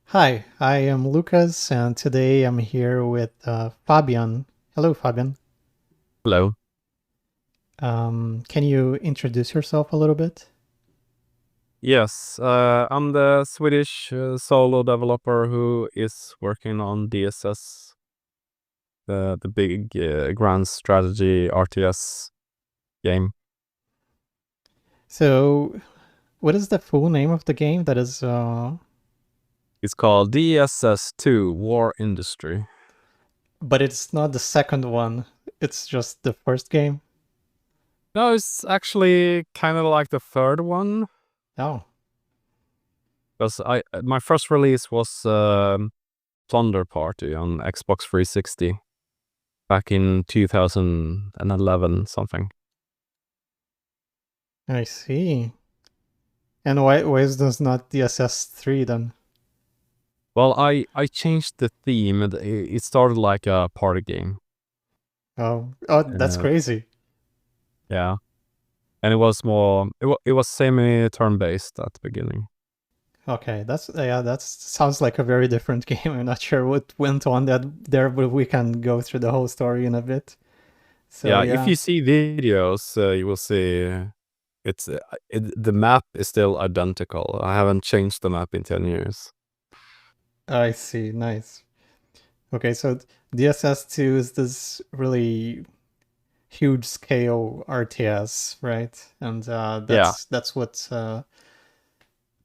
Hi, I am Lucas, and today I'm here with Fabian. Hello, Fabian. Hello. Can you introduce yourself a little bit? Yes, I'm the Swedish solo developer who is working on DSS, the big grand strategy RTS game. So, what is the full name of the game? That is, It's called DSS 2 War Industry. but it's not the second one. It's just the first game. No, it's actually kind of like the third one Oh, because I my first release was Plunder Party on Xbox 360 back in 2011 something. I see. And why is this not the SS3 then? Well, I changed the theme. It started like a party game. Oh, that's Uh, crazy. yeah, and it was more. It was semi turn based at the beginning. Okay, that's yeah, that sounds like a very different game. I'm not sure what went on that there, but we can go through the whole story in a bit. So Yeah, if yeah. you see videos, you will see the map is still identical. I haven't changed the map in 10 years. I see. Nice. Okay, so DSS2 is this really huge scale RTS, right? And Yeah, that's what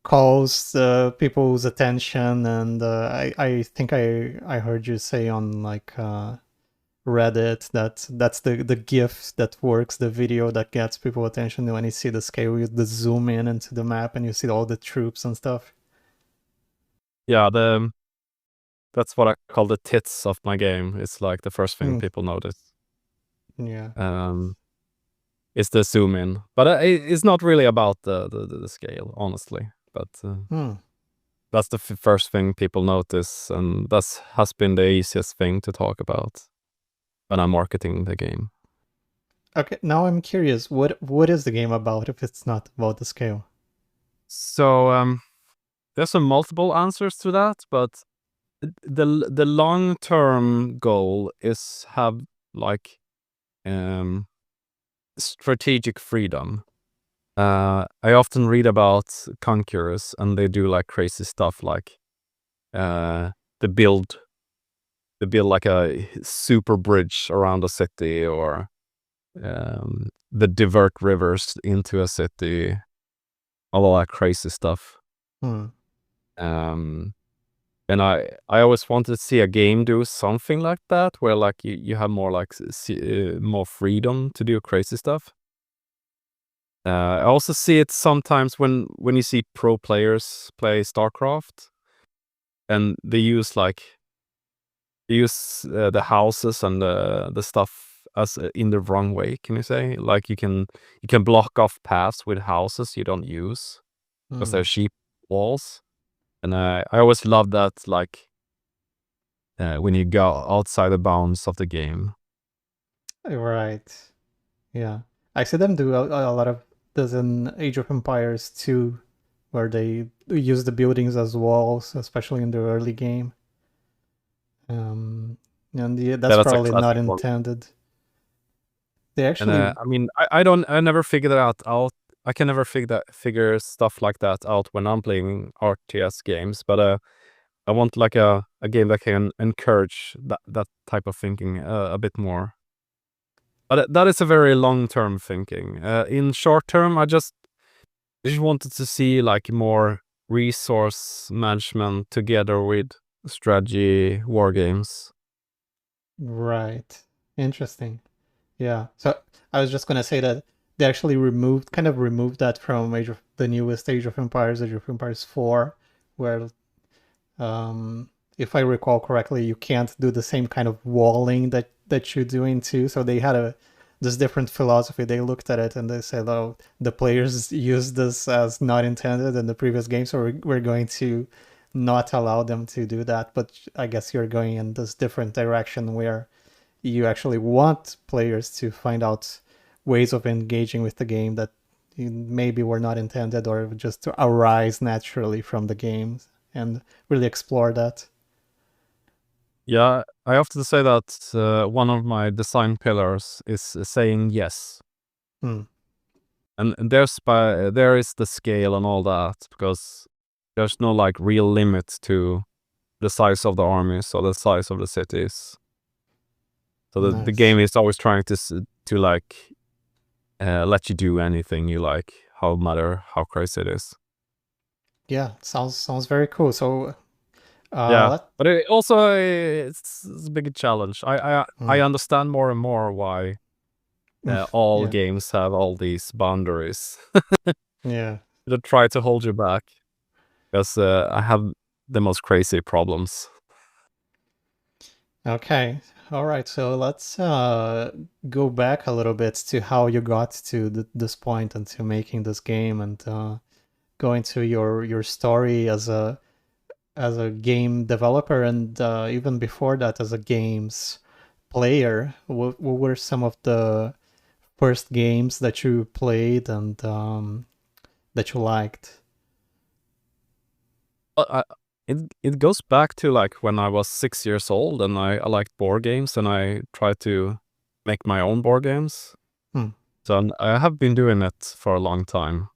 calls people's attention. And I think I heard you say on like Reddit that that's the GIF that works, the video that gets people attention when you see the scale, the zoom in into the map, and you see all the troops and stuff. yeah. The That's what I call the tits of my game. It's like the first thing Hmm. people notice. Yeah. Um, is the zoom in, but it's not really about the scale, honestly. But Hmm. that's the first thing people notice, and that's has been the easiest thing to talk about when I'm marketing the game. Okay, now I'm curious. What is the game about if it's not about the scale? So there's some multiple answers to that, but the long term goal is have like um strategic freedom. I often read about conquerors, and they do like crazy stuff, like uh, they build they build like a super bridge around a city, or they divert rivers into a city, all that crazy stuff. Hmm. Um, and I always wanted to see a game do something like that, where like you have more like more freedom to do crazy stuff. I also see it sometimes when you see pro players play StarCraft, and they use the houses and the stuff as in the wrong way. Can you say, like, you can block off paths with houses you don't use because they're Hmm. cheap walls, and I always love that, like when you go outside the bounds of the game. Right. Yeah. I see them do a lot of this in Age of Empires 2, where they use the buildings as walls, especially in the early game. Um, and yeah, Yeah, that's that's a probably not classic one. intended. They And actually, I mean, I never figured that out. I can never figure stuff like that out when I'm playing RTS games, but I want like a game that can encourage that type of thinking a bit more. But that is a very long term thinking. In short term, I just wanted to see like more resource management together with strategy war games. right. Interesting. Yeah. So I was just gonna say that they actually kind of removed that from the newest Age of Empires 4, where if I recall correctly, you can't do the same kind of walling that you do in two. So they had a this different philosophy. They looked at it and they said, "Oh, the players used this as not intended in the previous game, so we're going to not allow them to do that." But I guess you're going in this different direction where you actually want players to find out ways of engaging with the game that maybe were not intended or just to arise naturally from the game. and really explore that. Yeah, I often say that one of my design pillars is saying yes. Hmm. And there is the scale and all that, because there's no like real limit to the size of the armies or the size of the cities. So the Nice. game is always trying to like let you do anything you like, no matter how crazy it is. Yeah, sounds very cool. So, Yeah, let but it also it's a big challenge. I hmm. understand more and more why all Yeah, games have all these boundaries yeah. that try to hold you back. Because I have the most crazy problems. Okay. All right. So let's go back a little bit to how you got to this point and to making this game, and go into your story as a game developer, and even before that as a games player. What were some of the first games that you played and that you liked? I, it goes back to like when I was 6 years old and I liked board games and I tried to make my own board games. Hmm. So I have been doing it for a long time.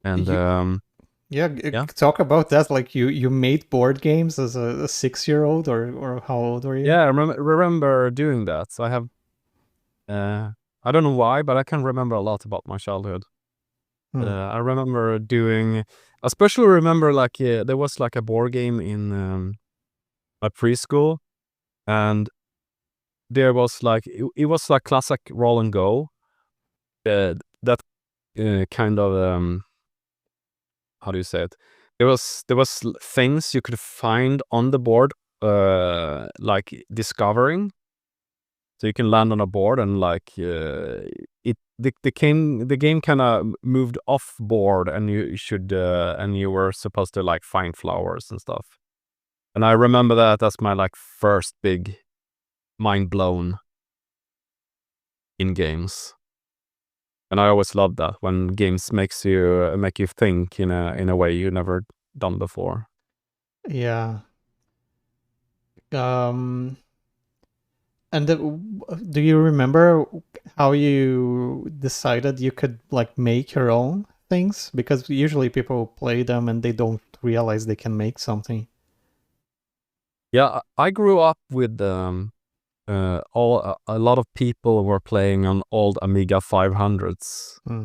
And You Yeah, yeah, talk about that. Like you made board games as a 6-year-old, or how old were you? yeah, I remember doing that. So I have, I don't know why, but I can remember a lot about my childhood. Hmm. I remember doing, especially remember like there was like a board game in my preschool, and there was like it was like classic roll and go. That kind of how do you say it? There was things you could find on the board, like discovering. So you can land on a board and like the game kind of moved off board, and you should and you were supposed to like find flowers and stuff. And I remember that as my like first big mind blown in games. And I always love that when games make you think in a way you never done before. Yeah. Um. And do you remember how you decided you could like make your own things? Because usually people play them and they don't realize they can make something. Yeah, I grew up with a lot of people were playing on old Amiga 500s Hmm.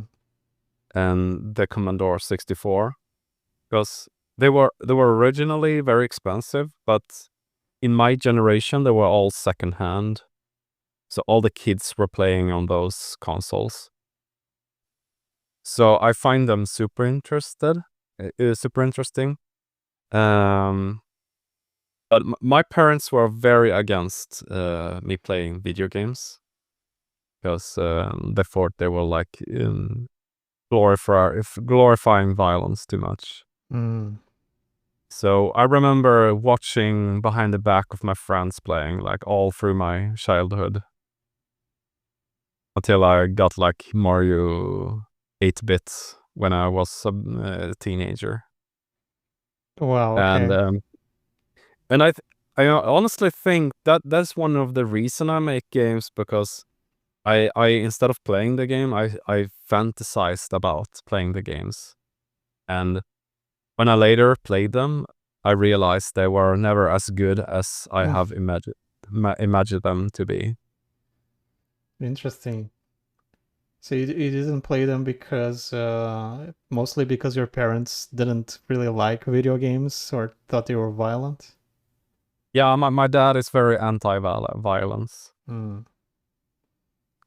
and the Commodore 64, because they were originally very expensive, but in my generation they were all secondhand. So all the kids were playing on those consoles. So I find them super interesting. Um, but my parents were very against me playing video games, because they thought they were like glorifying violence too much. Hmm. So I remember watching behind the back of my friends playing like all through my childhood until I got like Mario 8-bit when I was a teenager. Wow. And Okay. I honestly think that that's one of the reason I make games, because I instead of playing the game, I fantasized about playing the games. And when I later played them, I realized they were never as good as I Hmm. have imagined them to be. Interesting. So you didn't play them because mostly because your parents didn't really like video games or thought they were violent? Yeah, my dad is very anti-violence. Hmm.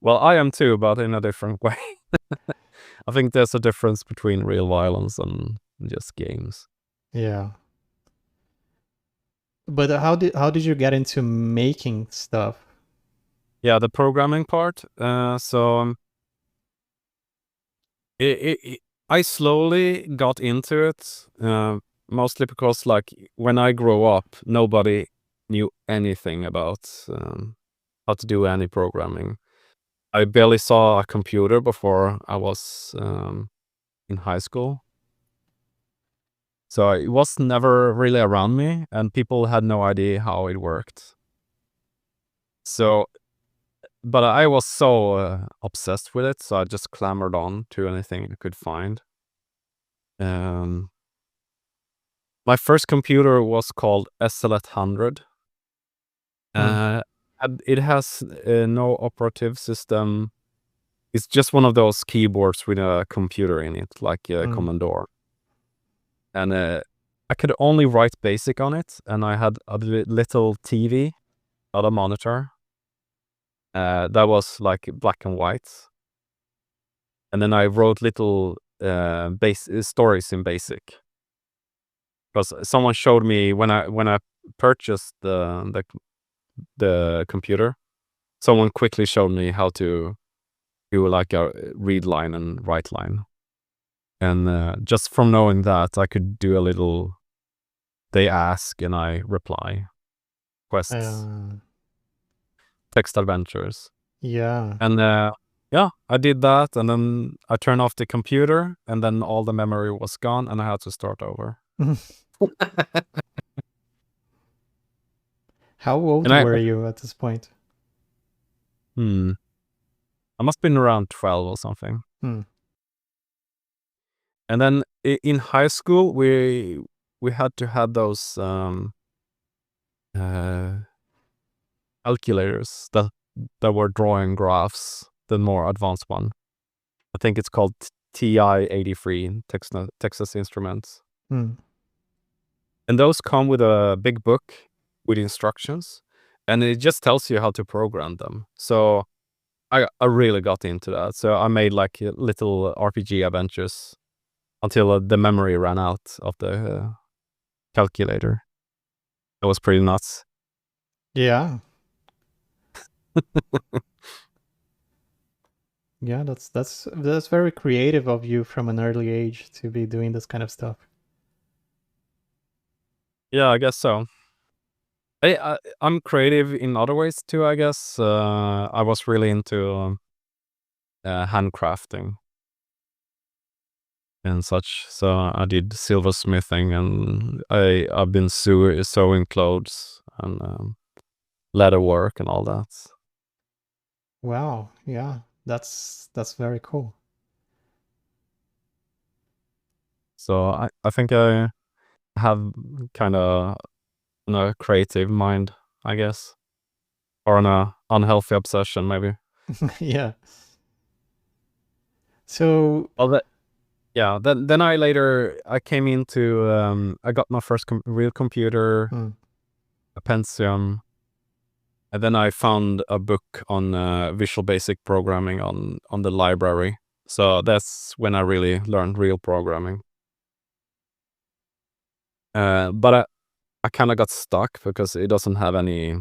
Well, I am too, but in a different way. I think there's a difference between real violence and just games. Yeah. But how did you get into making stuff? Yeah, the programming part. I slowly got into it, mostly because like when I grew up, nobody knew anything about how to do any programming. I barely saw a computer before I was in high school. So it was never really around me, and people had no idea how it worked. So, but I was so obsessed with it, so I just clambered on to anything I could find. My first computer was called SL800. It has no operative system. It's just one of those keyboards with a computer in it, like Commodore. And I could only write BASIC on it, and I had a little TV, not a monitor. That was like black and white. And then I wrote little stories in BASIC. Because someone showed me when I purchased the computer, someone quickly showed me how to do like a read line and write line. And just from knowing that, I could do a little, they ask and I reply, quests, text adventures. Yeah. And yeah, I did that, and then I turned off the computer, and then all the memory was gone, and I had to start over. How old And were you at this point? I must have been around 12 or something. And then in high school, we had to have those calculators that were drawing graphs, the more advanced one. I think it's called TI-83 in Texas Instruments. And those come with a big book with instructions, and it just tells you how to program them. So I really got into that. So I made like little RPG adventures until the memory ran out of the calculator. It was pretty nuts. Yeah. Yeah, that's very creative of you from an early age to be doing this kind of stuff. Yeah, I guess so. I'm creative in other ways too, I guess. I was really into handcrafting and such. So I did silversmithing, and I've been sewing clothes and leather work and all that. Wow. Yeah. That's very cool. So I think I have kind of a creative mind, I guess, or an unhealthy obsession, maybe. Yeah. So Well, yeah. Then I came into I got my first real computer, a Pentium, and then I found a book on Visual Basic programming on the library. So that's when I really learned real programming. But I kind of got stuck because it doesn't have any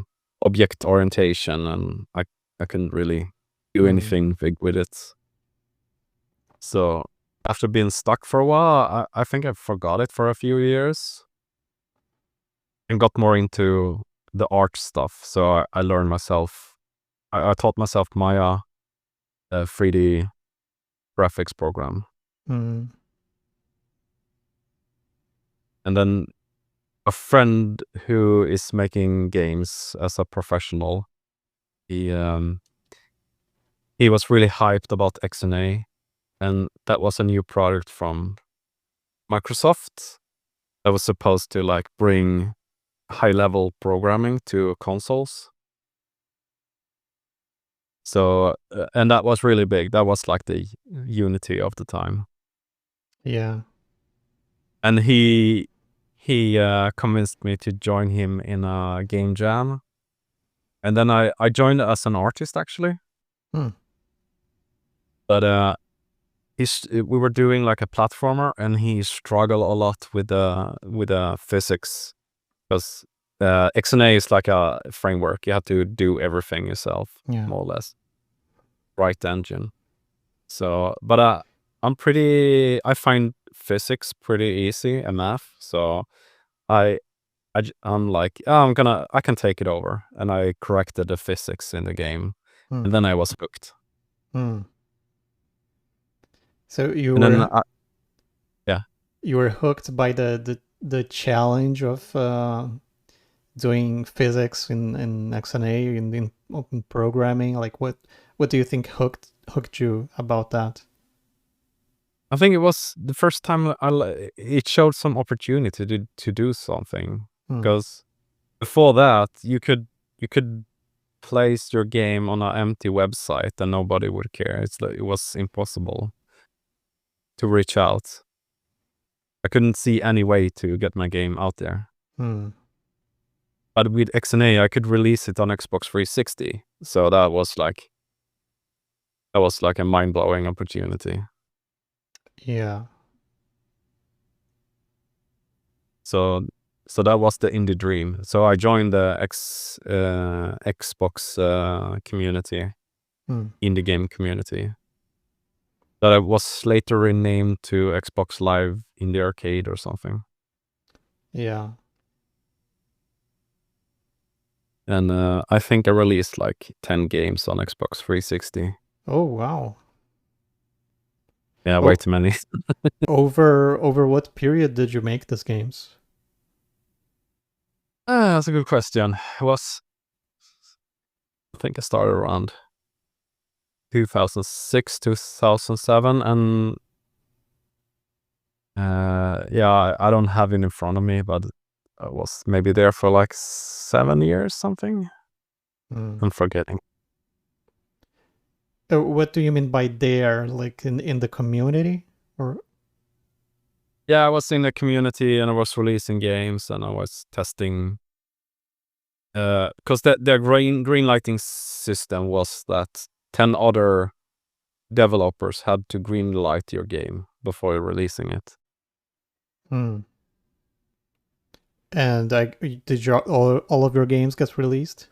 object orientation, and I couldn't really do anything big with it. So after being stuck for a while, I think I forgot it for a few years and got more into the art stuff. So I learned myself, I taught myself Maya, a 3D graphics program. And then a friend who is making games as a professional, he was really hyped about XNA, and that was a new product from Microsoft that was supposed to like bring high-level programming to consoles. So and that was really big. That was like the Unity of the time. Yeah. And he convinced me to join him in a game jam. And then I joined as an artist, actually. But we were doing like a platformer, and he struggled a lot with the physics, because XNA is like a framework. You have to do everything yourself, more or less. Right engine. So, but I find physics pretty easy and math. So I'm like, oh, I can take it over. And I corrected the physics in the game. And then I was hooked. So you And were then, yeah. you were hooked by the challenge of doing physics in XNA in open programming. Like what do you think hooked you about that? I think it was the first time it showed some opportunity to do something, Hmm. because before that you could place your game on an empty website and nobody would care. It was impossible to reach out. I couldn't see any way to get my game out there. Hmm. But with XNA, I could release it on Xbox 360. So that was like a mind-blowing opportunity. Yeah. So so that was the indie dream. So I joined the Xbox community, Hmm. indie game community. That I was later renamed to Xbox Live Indie Arcade or something. Yeah. And I think I released like 10 games on Xbox 360. Oh wow. Yeah, way Oh, too many. over what period did you make these games? That's a good question. I think I started around 2006, 2007, and yeah, I don't have it in front of me, but I was maybe there for like 7 years, something. Hmm. I'm forgetting. What do you mean by there? Like in the community, or Yeah, I was in the community and I was releasing games and I was testing. Because the green lighting system was that 10 other developers had to green light your game before releasing it. hmm. And did your all of your games get released?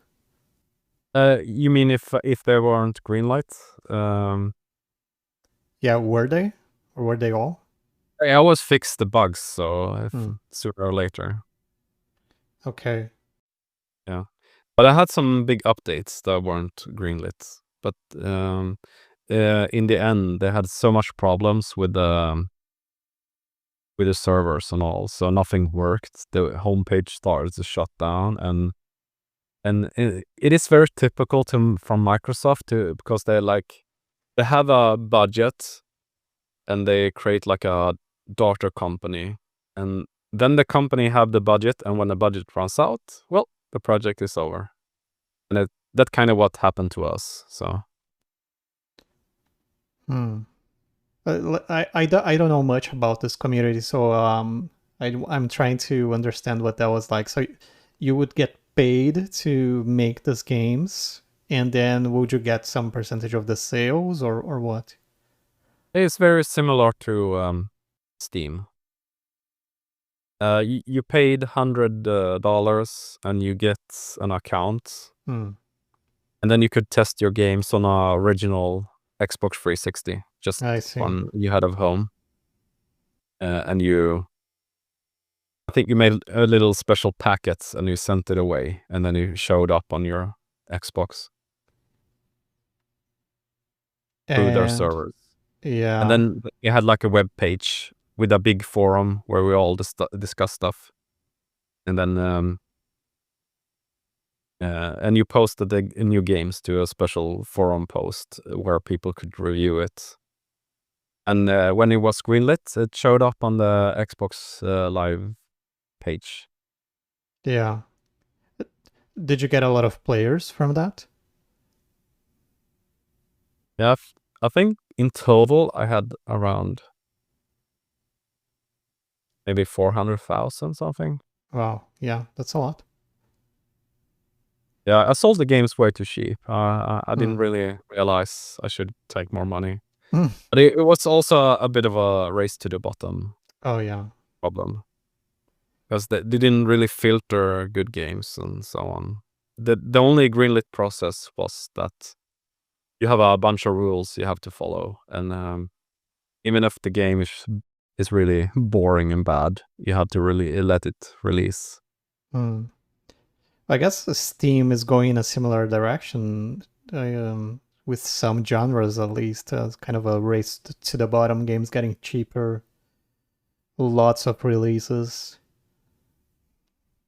You mean if there weren't green lights? Yeah, were they? Or were they all? I always fix the bugs, so if Hmm. sooner or later. Okay. Yeah. But I had some big updates that weren't greenlit. But in the end, they had so much problems with the servers and all, so nothing worked. The homepage started to shut down, and it is very typical from Microsoft because they have a budget and they create like a daughter company, and then the company have the budget, and when the budget runs out, well, the project is over, and that kind of what happened to us. So Hmm. I don't know much about this community, so I'm trying to understand what that was like. So you would get paid to make these games, and then would you get some percentage of the sales, or what? it's very similar to Steam. You paid $100 and you get an account, Hmm. and then you could test your games on a original Xbox 360, just I see. one you had at home. And I think you made a little special packet and you sent it away, and then it showed up on your Xbox through their And servers. And yeah, then you had like a web page with a big forum where we all discuss stuff. And then and you posted the new games to a special forum post where people could review it. And when it was greenlit, it showed up on the Xbox Live page. yeah. Did you get a lot of players from that? Yeah, I think in total I had around maybe 400,000 something. Wow, yeah, that's a lot. Yeah, I sold the games way too cheap. I didn't Hmm. really realize I should take more money. Hmm. But it was also a bit of a race to the bottom Oh yeah. problem, because they didn't really filter good games and so on. The only greenlit process was that you have a bunch of rules you have to follow, and even if the game is really boring and bad, you have to really let it release. Hmm. I guess Steam is going in a similar direction, with some genres at least, as kind of a race to the bottom, games getting cheaper. lots of releases.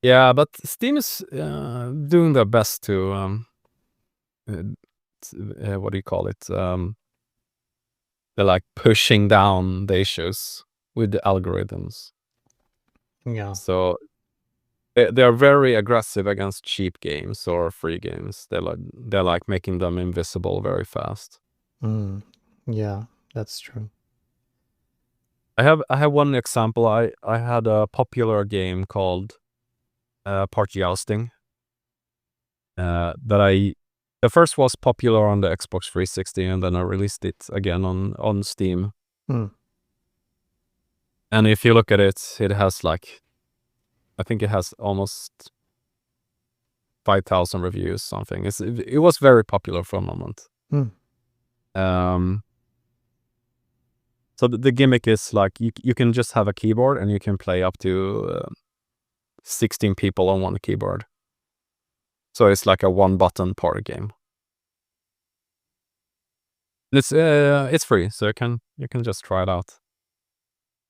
Yeah, but Steam is doing their best to what do you call it? They're like pushing down the issues with the algorithms. Yeah. So they're very aggressive against cheap games or free games. They're like making them invisible very fast. Yeah, that's true. I have one example. I had a popular game called Party Ousting. The first was popular on the Xbox 360, and then I released it again on Steam. And if you look at it, it has like, I think it has almost 5,000 reviews, something. It was very popular for a moment. So the gimmick is like you can just have a keyboard and you can play up to 16 people on one keyboard. So it's like a one button party game. It's free, so you can just try it out.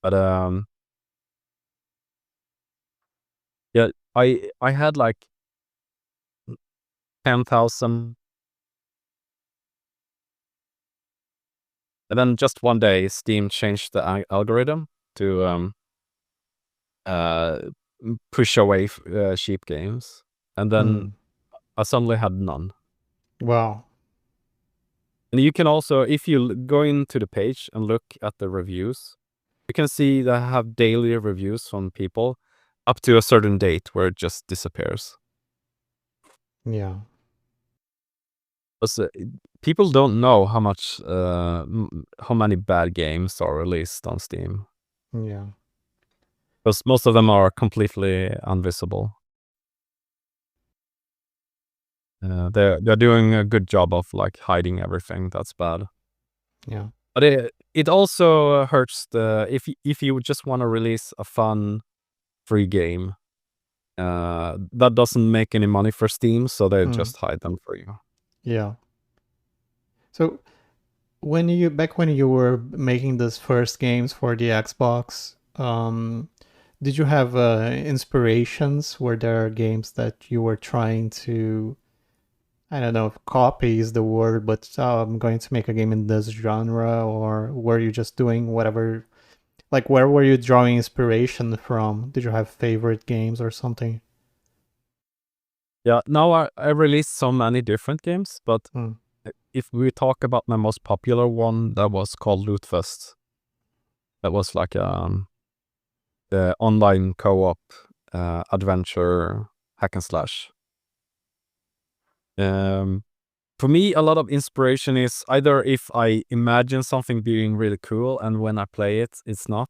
But yeah, I had like 10,000. And then just one day, Steam changed the algorithm to push away cheap games, and then I suddenly had none. Wow. And you can also, if you go into the page and look at the reviews, you can see that I have daily reviews from people up to a certain date where it just disappears. Yeah. Because people don't know how much, how many bad games are released on Steam. Yeah. Because most of them are completely invisible. They're doing a good job of like hiding everything that's bad. Yeah. But it also hurts if you just want to release a fun free game that doesn't make any money for Steam, so they just hide them for you. Yeah. So back when you were making those first games for the Xbox, did you have inspirations? Were there games that you were trying to, I don't know if copy is the word, but I'm going to make a game in this genre, or were you just doing whatever? Like, where were you drawing inspiration from? Did you have favorite games or something? Yeah, now I released so many different games, but if we talk about my most popular one, that was called Lootfest. That was like the online co-op adventure hack and slash. For me, a lot of inspiration is either if I imagine something being really cool and when I play it, it's not.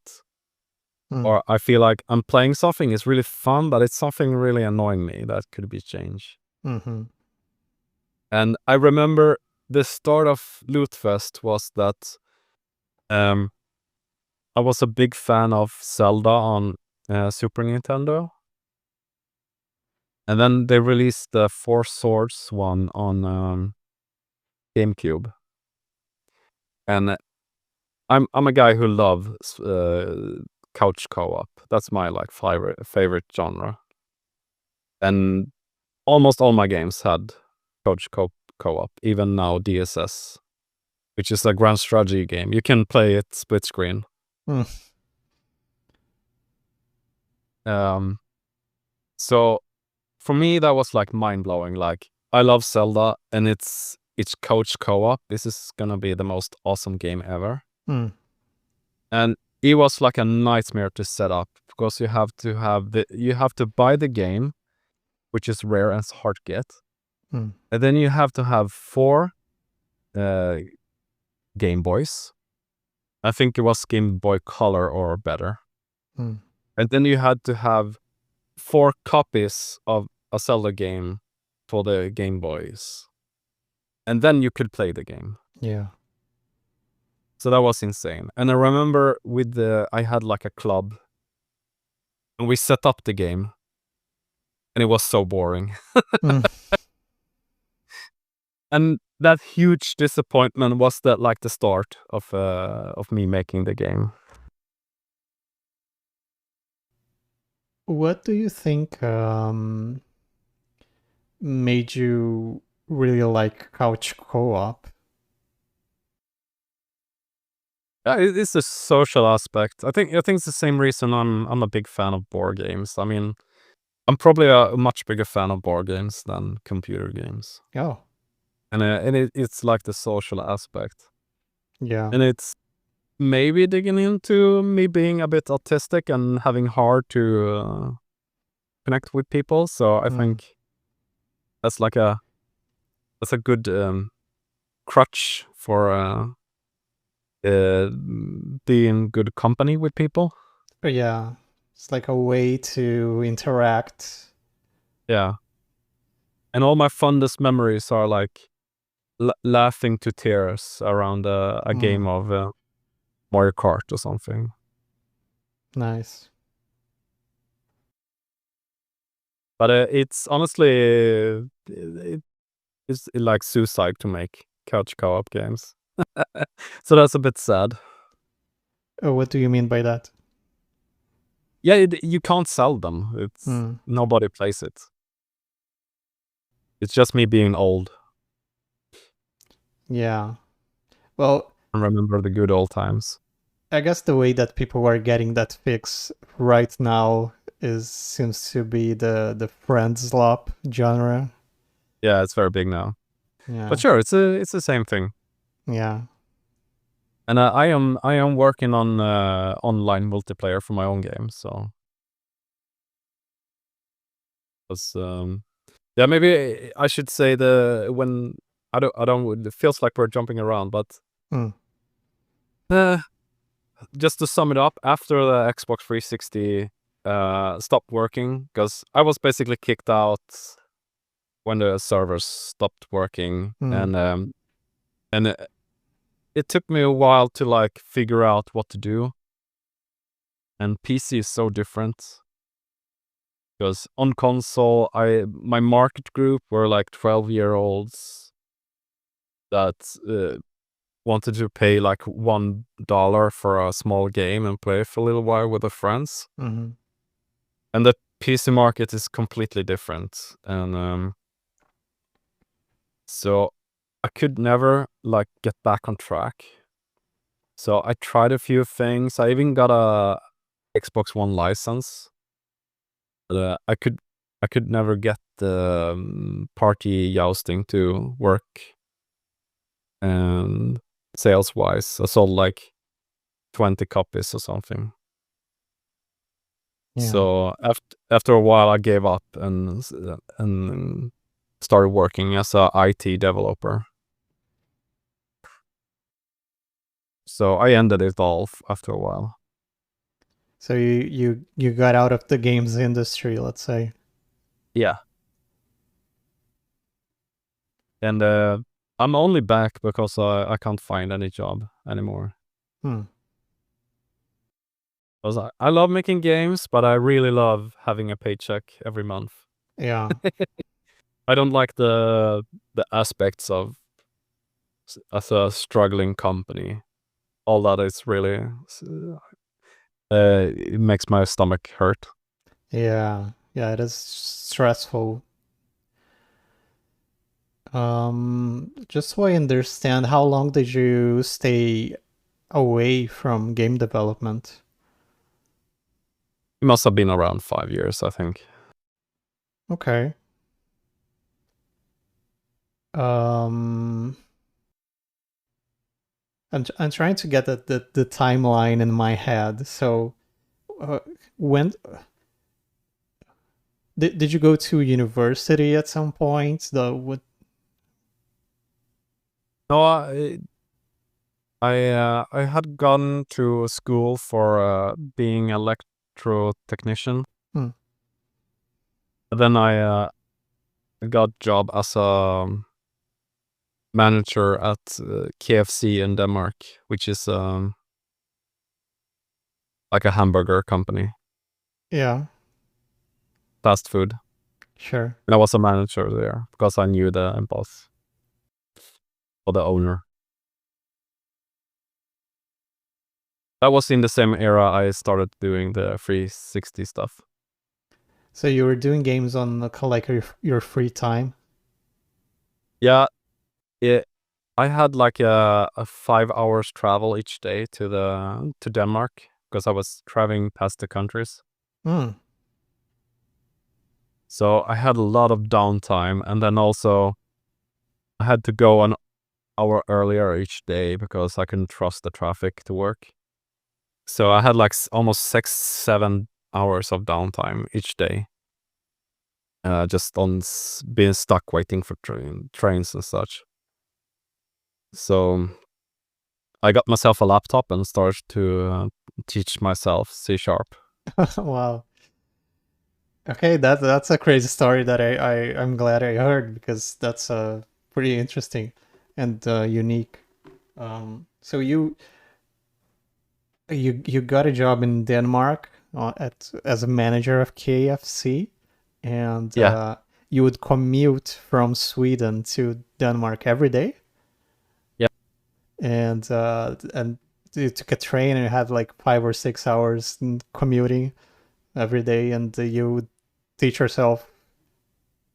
Or I feel like I'm playing something, it's really fun, but it's something really annoying me that could be changed. And I remember the start of Lootfest was that I was a big fan of Zelda on Super Nintendo. And then they released the Four Swords one on GameCube. And I'm a guy who loves couch co-op. That's my like favorite genre. And almost all my games had couch co-op, even now DSS, which is a grand strategy game. You can play it split screen. So for me, that was like mind blowing. Like I love Zelda, and it's couch co-op. This is gonna be the most awesome game ever. And it was like a nightmare to set up because you have to buy the game, which is rare and hard to get, and then you have to have 4 Game Boys. I think it was Game Boy Color or better. And then you had to have 4 copies of a Zelda game for the Game Boys. And then you could play the game. Yeah. So that was insane. And I remember I had like a club and we set up the game and it was so boring. And that huge disappointment was that like the start of me making the game. What do you think made you really like couch co-op? Yeah, it's a social aspect. I think it's the same reason I'm a big fan of board games. I mean, I'm probably a much bigger fan of board games than computer games, Oh, and it's like the social aspect, yeah. and it's maybe digging into me being a bit autistic and having hard to connect with people. So I Hmm. think that's like a good crutch for being good company with people. But yeah, it's like a way to interact. Yeah, and all my fondest memories are like laughing to tears around a Hmm. game of Mario Kart or something. Nice. But it's honestly it's like suicide to make couch co-op games. So that's a bit sad. Oh, what do you mean by that? Yeah, you can't sell them. It's Hmm. nobody plays it. It's just me being old Yeah. Well, and remember the good old times. I guess the way that people are getting that fix right now is seems to be the friend slop genre. Yeah, it's very big now. But Yeah. sure, it's the same thing. Yeah. And I am working on online multiplayer for my own game. So it's yeah, maybe I should say the when I don't. It feels like we're jumping around, but Hmm. uh, just to sum it up, after the Xbox 360 stopped working, because I was basically kicked out when the servers stopped working, Hmm. and it took me a while to like figure out what to do. And PC is so different because on console, my market group were like 12-year-olds that wanted to pay like $1 for a small game and play for a little while with their friends. Mm-hmm. And the PC market is completely different. And so I could never like get back on track. So I tried a few things. I even got a Xbox One license. But I could never get the party jousting to work. And sales wise, I sold like 20 copies or something. Yeah. So after a while, I gave up and started working as a IT developer. So I ended it all after a while. So you got out of the games industry, let's say. Yeah, and I'm only back because I can't find any job anymore. Hmm. Because I love making games, but I really love having a paycheck every month. Yeah. I don't like the aspects of as a struggling company. All that is really it makes my stomach hurt. Yeah. Yeah, it is stressful. Just so I understand, how long did you stay away from game development? It must have been around 5 years, I think. Okay. Um, I'm trying to get the timeline in my head. So, uh, when did you go to university at some point? The what? No, I had gone to school for being electro technician. Hmm. Then I got job as a manager at KFC in Denmark, which is like a hamburger company, Yeah. fast food. Sure. And I was a manager there because I knew the boss or the owner. That was in the same era I started doing the 360 stuff. So you were doing games on like your free time? Yeah, it, I had like a 5 hours travel each day to Denmark because I was traveling past the countries. Hmm. So I had a lot of downtime, and then also I had to go an hour earlier each day because I couldn't trust the traffic to work. So I had like almost 6-7 hours of downtime each day, just on being stuck waiting for trains and such. So I got myself a laptop and started to teach myself C sharp. Wow. Okay, that's a crazy story that I'm glad I heard because that's pretty interesting and unique. So you got a job in Denmark at as a manager of KFC, and Yeah, you would commute from Sweden to Denmark every day, yeah, and you took a train and you had like 5 or 6 hours commuting every day, and you would teach yourself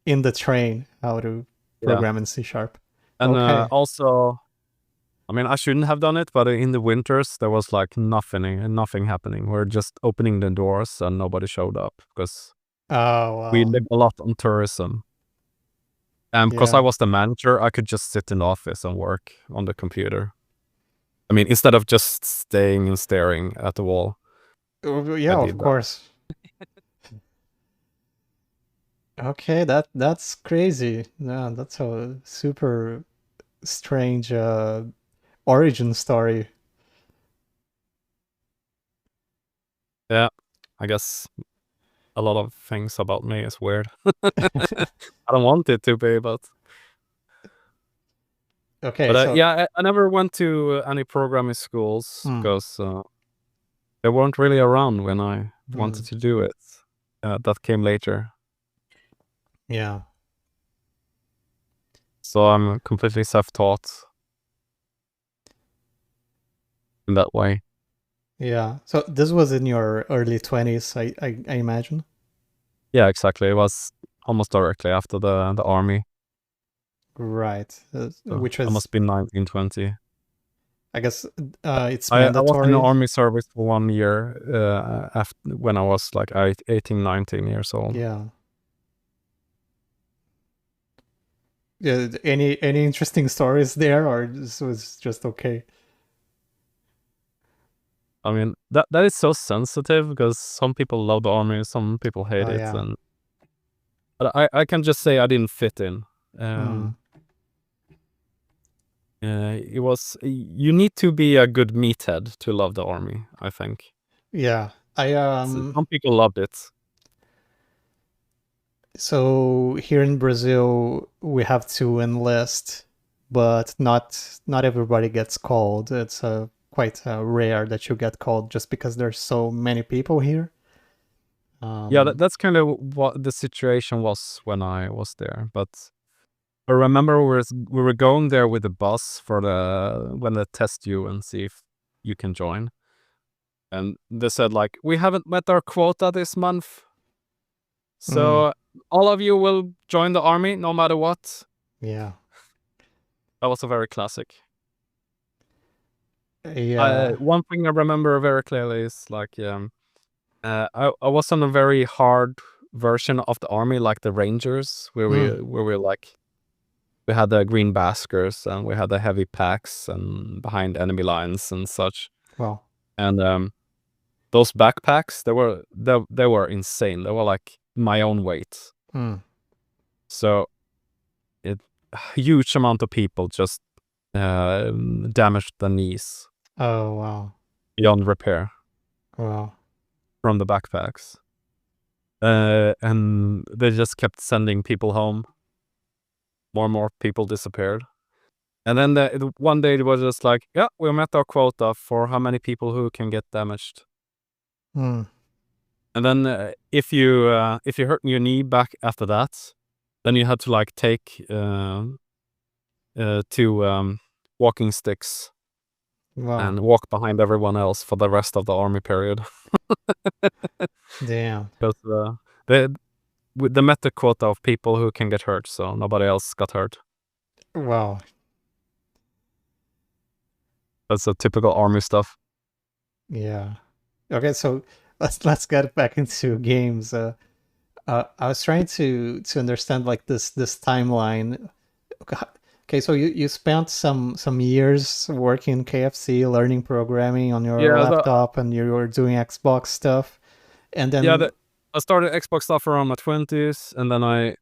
in the train how to yeah. program in C sharp. And Okay. also, I mean, I shouldn't have done it, but in the winters there was like nothing happening. We're just opening the doors and nobody showed up because Oh we wow. live a lot on tourism. And because I Yeah. was the manager, I could just sit in the office and work on the computer. I mean, instead of just staying and staring at the wall, I Yeah, of did that. course. Okay, that's crazy. Yeah, that's a super strange origin story. Yeah, I guess a lot of things about me is weird. I don't want it to be, but Okay, so yeah, I never went to any programming schools hmm, because they weren't really around when I wanted hmm, to do it. That came later, yeah, so I'm completely self-taught in that way. yeah. So this was in your early 20s, I imagine. Yeah, exactly. It was almost directly after the army, Right. so Which I was, must be 19, 20. I guess, it's I was in the mandatory. army service for 1 year after when I was like 18, 19 years old. Yeah. Yeah. Any interesting stories there, or this was just okay? I mean, that is so sensitive because some people love the army, some people hate Oh it, yeah. and but I can just say I didn't fit in. Hmm. It was you need to be a good meathead to love the army, I think. Yeah. I Some people loved it. So here in Brazil, we have to enlist, but not everybody gets called. It's quite rare that you get called just because there's so many people here. Yeah, Um, that's kind of what the situation was when I was there. But I remember we were going there with the bus for the when they test you and see if you can join. And they said like, we haven't met our quota this month, mm, so all of you will join the army no matter what. yeah, That was a very classic. yeah, One thing I remember very clearly is like, I was on a very hard version of the army, like the Rangers, mm, where we like we had the green baskers and we had the heavy packs and behind enemy lines and such. well, And those backpacks, they were insane. They were like my own weight. mm, So it a huge amount of people just damaged the knees oh wow, beyond repair wow, from the backpacks. And they just kept sending people home. More and more people disappeared. And then one day it was just like, yeah, we met our quota for how many people who can get damaged. mm, And then if you hurt your knee back after that, then you had to like take two walking sticks wow, and walk behind everyone else for the rest of the army period. damn, 'Cause, with the meta quota of people who can get hurt, so nobody else got hurt. Wow. That's a typical army stuff. Yeah. Okay, so let's get back into games. I was trying to understand like this timeline. Okay, so you spent some years working KFC, learning programming on your Yeah, laptop, and you were doing Xbox stuff, and then I started Xbox stuff around my 20s, and then I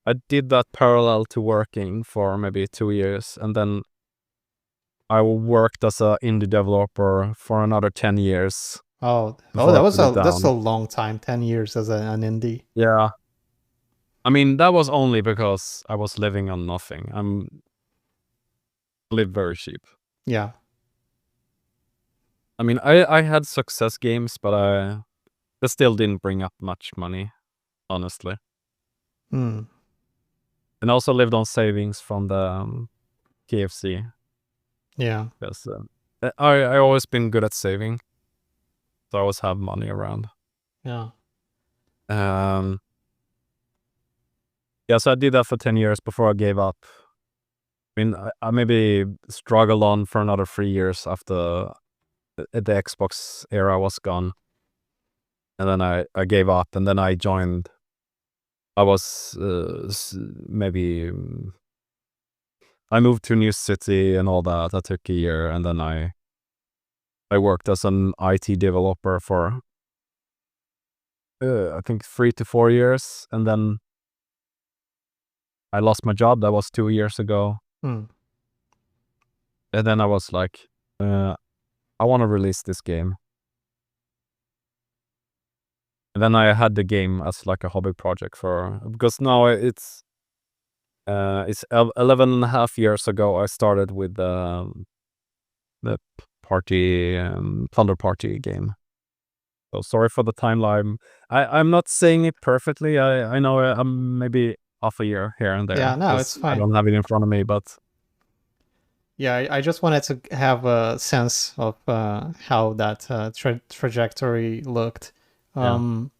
I did that parallel to working for maybe 2 years, and then I worked as a indie developer for another 10 years before I put it that's a down. long time, 10 years as an indie. Yeah. I mean, that was only because I was living on nothing. Live very cheap. Yeah. I mean, I had success games, but they still didn't bring up much money, honestly. Hmm. And I also lived on savings from the KFC. Yeah. Because I always been good at saving, so I always have money around. Yeah. Um, yeah, so I did that for 10 years before I gave up. I mean, I maybe struggled on for another 3 years after the Xbox era was gone. And then I gave up, and then I joined. I was maybe I moved to a new city and all that. That took a year, and then I worked as an IT developer for I think 3 to 4 years, and then I lost my job. That was 2 years ago, Hmm. and then I was like, I want to release this game. And then I had the game as like a hobby project because now it's 11 and a half years ago I started with the party Thunder Party game. So sorry for the timeline. I'm not saying it perfectly. I know I'm maybe off a year here and Yeah, there no, it's because I fine. don't have it in front of me, but Yeah, I just wanted to have a sense of how that trajectory looked. yeah. Um,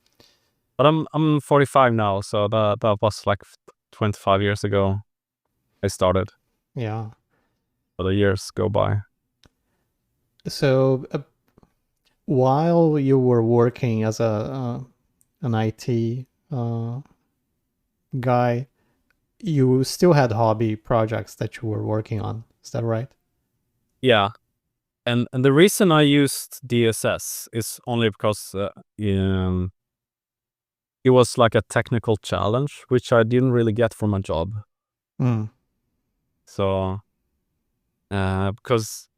But I'm 45 now, so that was like 25 years ago I started. yeah. But the years go by. So while you were working as an IT guy, you still had hobby projects that you were working on. Is that right? Yeah. And the reason I used DSS is only because it was like a technical challenge, which I didn't really get from my job. Mm. So, because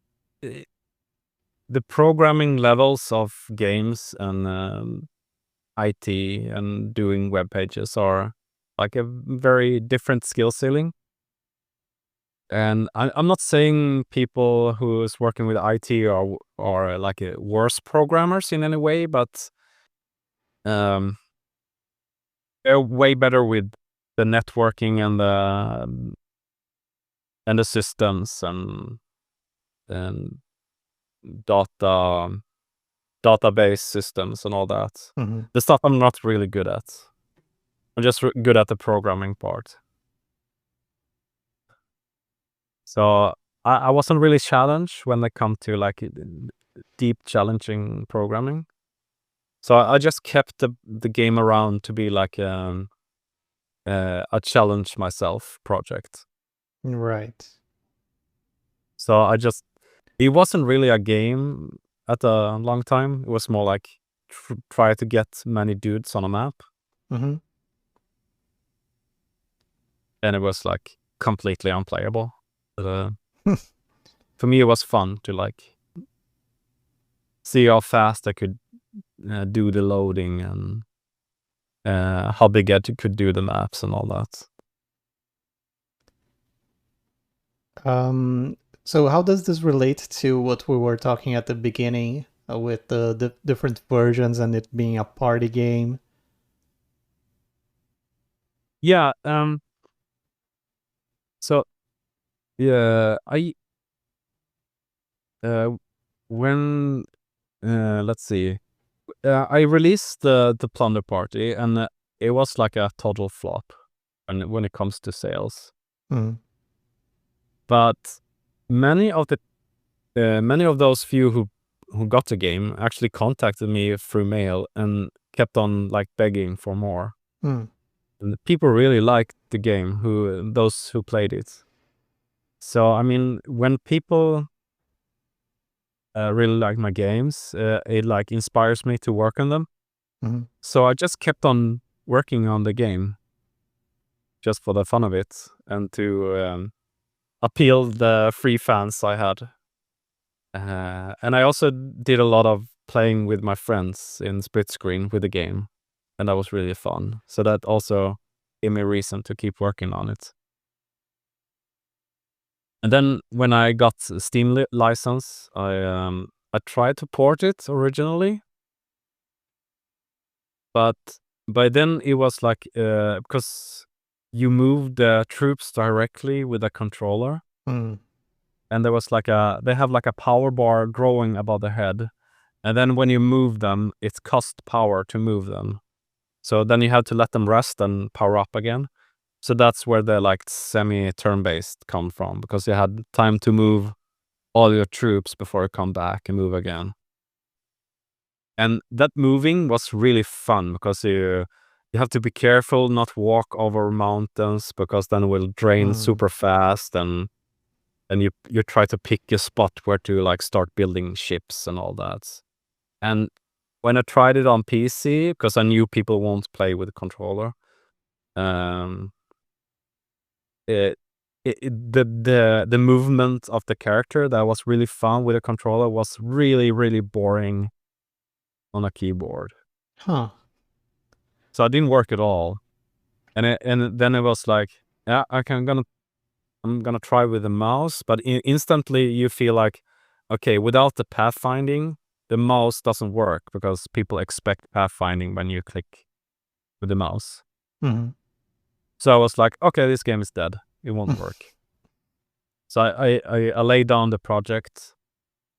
the programming levels of games and IT and doing web pages are like a very different skill ceiling. And I'm not saying people who is working with IT are like worse programmers in any way, but um, they're way better with the networking and the systems and data database systems and all that. Hmm. The stuff I'm not really good at. I'm just good at the programming part. So I wasn't really challenged when it come to like deep challenging programming. So I just kept the game around to be like a challenge myself project. Right. So it wasn't really a game at a long time. It was more like try to get many dudes on a map. Hmm. And it was like completely unplayable. But, for me, it was fun to like see how fast I could do the loading and how big I could do the maps and all that. So how does this relate to what we were talking at the beginning with the different versions and it being a party game? Yeah. So yeah, I when let's see. I released the Plunder Party, and it was like a total flop when it comes to sales. Mm. But many of those few who got the game actually contacted me through mail and kept on like begging for more. Mm. And people really liked the game, those who played it. So I mean, when people really like my games, it like inspires me to work on them. Mm. So I just kept on working on the game, just for the fun of it, and to appeal the free fans I had. And I also did a lot of playing with my friends in split screen with the game, and that was really fun. So that also gave me a reason to keep working on it. And then when I got a Steam license, I tried to port it originally, but by then it was like because you move the troops directly with a controller, Mm. and there was they have like a power bar growing above the head, and then when you move them, it costs power to move them. So then you have to let them rest and power up again. So that's where the like semi-turn-based come from, because you had time to move all your troops before you come back and move again. And that moving was really fun because you have to be careful not walk over mountains, because then it will drain Mm. super fast, and you try to pick a spot where to like start building ships and all that. And when I tried it on PC, because I knew people won't play with a controller, um, the movement of the character that was really fun with a controller was really, really boring on a keyboard. Huh. So I didn't work at all. And then it was like, yeah, I'm gonna try with the mouse, but instantly you feel like, okay, without the pathfinding, the mouse doesn't work, because people expect pathfinding when you click with the mouse. Mm. So I was like, okay, this game is dead. It won't work. So I laid down the project,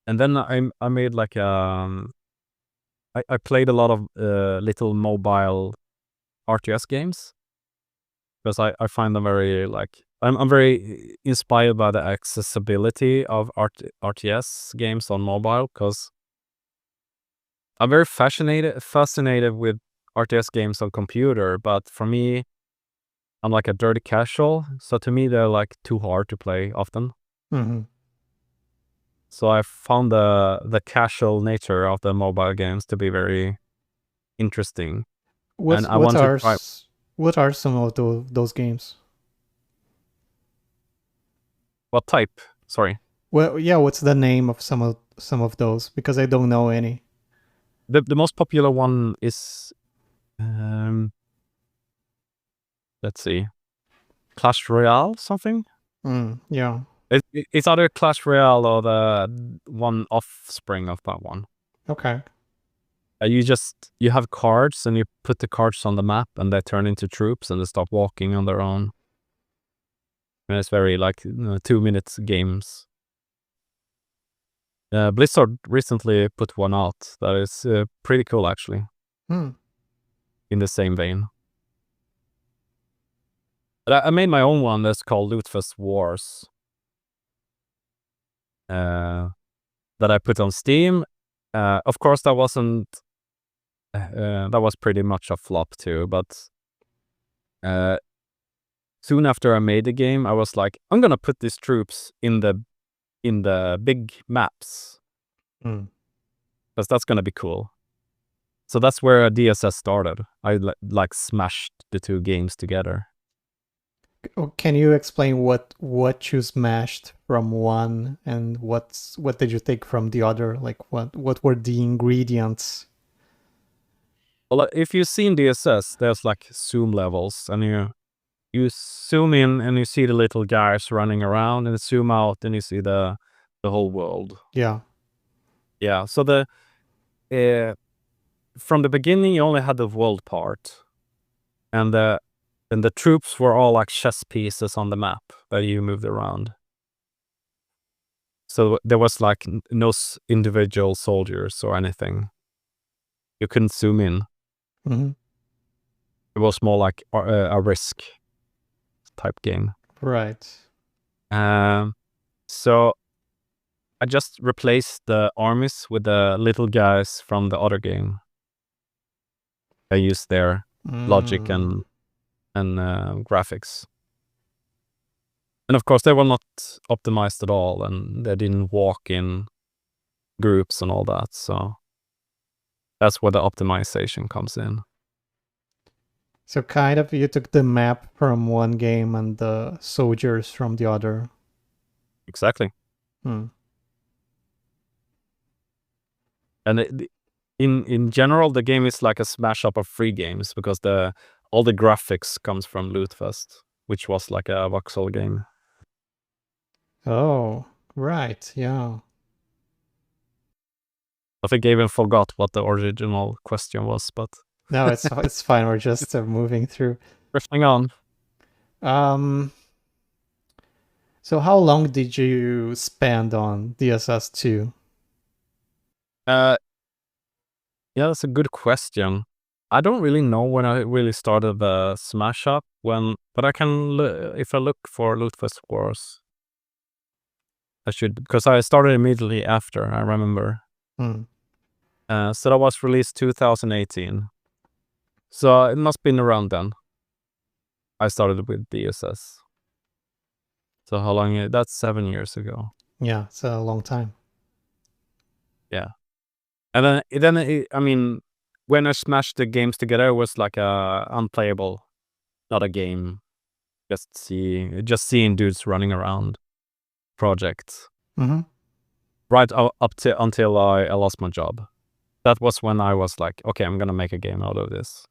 and then I made like I played a lot of little mobile RTS games, because I find them very like I'm very inspired by the accessibility of RTS games on mobile, because I'm very fascinated with RTS games on computer, but for me, I'm like a dirty casual, so to me they're like too hard to play often. Mm-hmm. So I found the casual nature of the mobile games to be very interesting, and I want to try. What are some of those games? What type? Sorry. Well, yeah, what's the name of some of those? Because I don't know any. The most popular one is let's see, Clash Royale something. Yeah. It's either Clash Royale or the one offspring of that one. Okay. You have cards, and you put the cards on the map, and they turn into troops, and they start walking on their own. And it's very like 2 minute games. Blizzard recently put one out that is pretty cool, actually, Hmm. in the same vein. But I made my own one that's called Lootfest Wars, that I put on Steam. Of course, that wasn't. That was pretty much a flop too. But soon after I made the game, I was like, I'm gonna put these troops in the big maps, Hmm. because that's gonna be cool. So that's where DSS started. I like smashed the two games together. Can you explain what you smashed from one and what did you take from the other? Like what were the ingredients? Well, if you've seen DSS, there's like zoom levels, and you zoom in and you see the little guys running around, and zoom out and you see the whole world. Yeah. Yeah. So from the beginning, you only had the world part, and the troops were all like chess pieces on the map that you moved around. So there was like no individual soldiers or anything. you couldn't zoom in. Hmm. It was more like a Risk type game. Right. So I just replaced the armies with the little guys from the other game. I used their logic Mm. and graphics. And of course, they were not optimized at all, and they didn't walk in groups and all that. So that's where the optimization comes in. So kind of you took the map from one game and the soldiers from the other. Exactly. Hmm. And in general, the game is like a smash up of free games because all the graphics comes from Lootfest, which was like a voxel game. Oh, right. Yeah. I think I even forgot what the original question was, but No, it's fine. We're just moving through. drifting on. Um. So how long did you spend on DSS 2? Uh, yeah, that's a good question. I don't really know when I really started the smash up but I can if I look for Lootfest Wars, I should because I started immediately after. I remember. Hmm. So that was released 2018. So it must have been around then. I started with DSS. So how long? That's 7 years ago. Yeah, it's a long time. Yeah, and I mean, when I smashed the games together, it was like a unplayable, not a game. Just seeing dudes running around projects. Mm-hmm. Right up to until I lost my job. That was when I was like, okay, I'm gonna make a game out of this.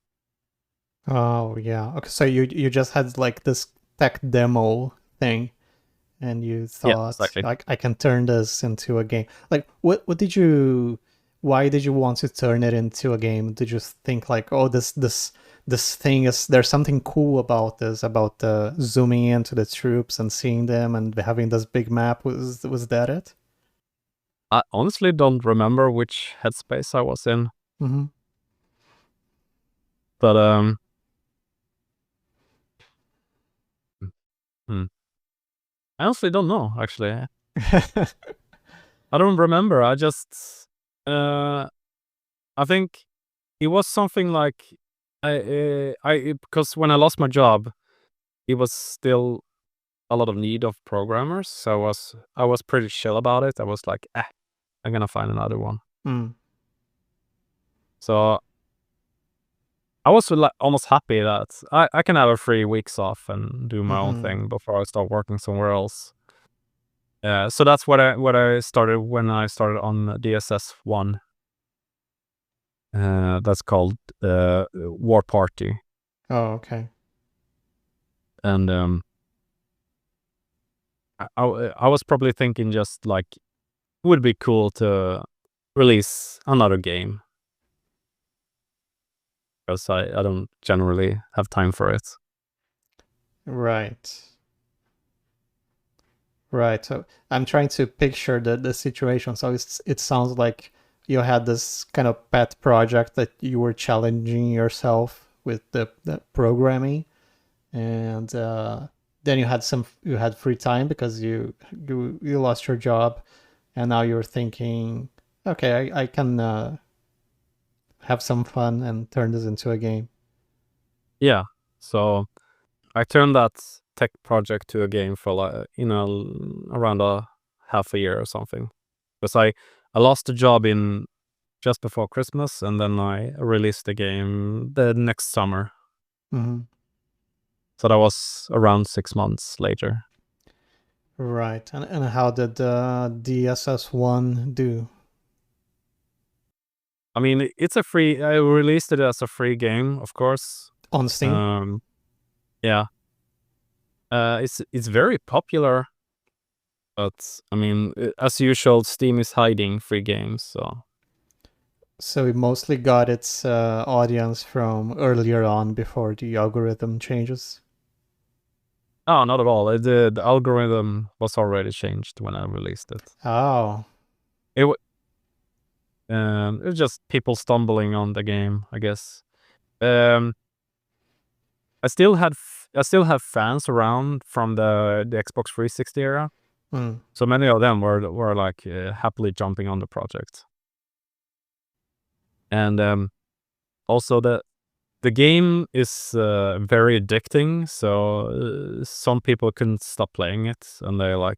Oh yeah. Okay, so you just had like this tech demo thing, and you Yeah, thought exactly. like I can turn this into a game. Like what did you? Why did you want to turn it into a game? Did you think like, oh, this thing is there's something cool about this, about zooming into the troops and seeing them and having this big map? Was that it? I honestly don't remember which headspace I was in, Mm-hmm. but hmm. I honestly don't know. Actually, I don't remember. I think it was something like because when I lost my job, it was still a lot of need of programmers. So I was pretty chill about it. I was like, I'm gonna find another one. Mm. So I was like almost happy that I can have a 3 weeks off and do my own Mm-hmm. thing before I start working somewhere else. So that's what I started when I started on DSS 1. That's called War Party, Oh, okay. and I was probably thinking just like it would be cool to release another game because I don't generally have time for it. Right. Right. So I'm trying to picture the situation. So it sounds like you had this kind of pet project that you were challenging yourself with the programming, and then you had free time because you lost your job, and now you're thinking, okay, I can have some fun and turn this into a game. Yeah, so I turned that tech project to a game for around a half a year or something. Because I lost a job in just before Christmas, and then I released the game the next summer. Hmm. So that was around 6 months later. Right. And how did DSS1 do I mean, it's a free. I released it as a free game, of course. on Steam? Um, yeah. It's very popular, but I mean, as usual, Steam is hiding free games. So So it mostly got its audience from earlier on before the algorithm changes. no, not at all. The algorithm was already changed when I released it. Oh, It wa- It's just people stumbling on the game, I guess. I still have fans around from the Xbox 360 era. Mm. So many of them were like happily jumping on the project. And also the game is very addicting, so some people couldn't stop playing it, and they've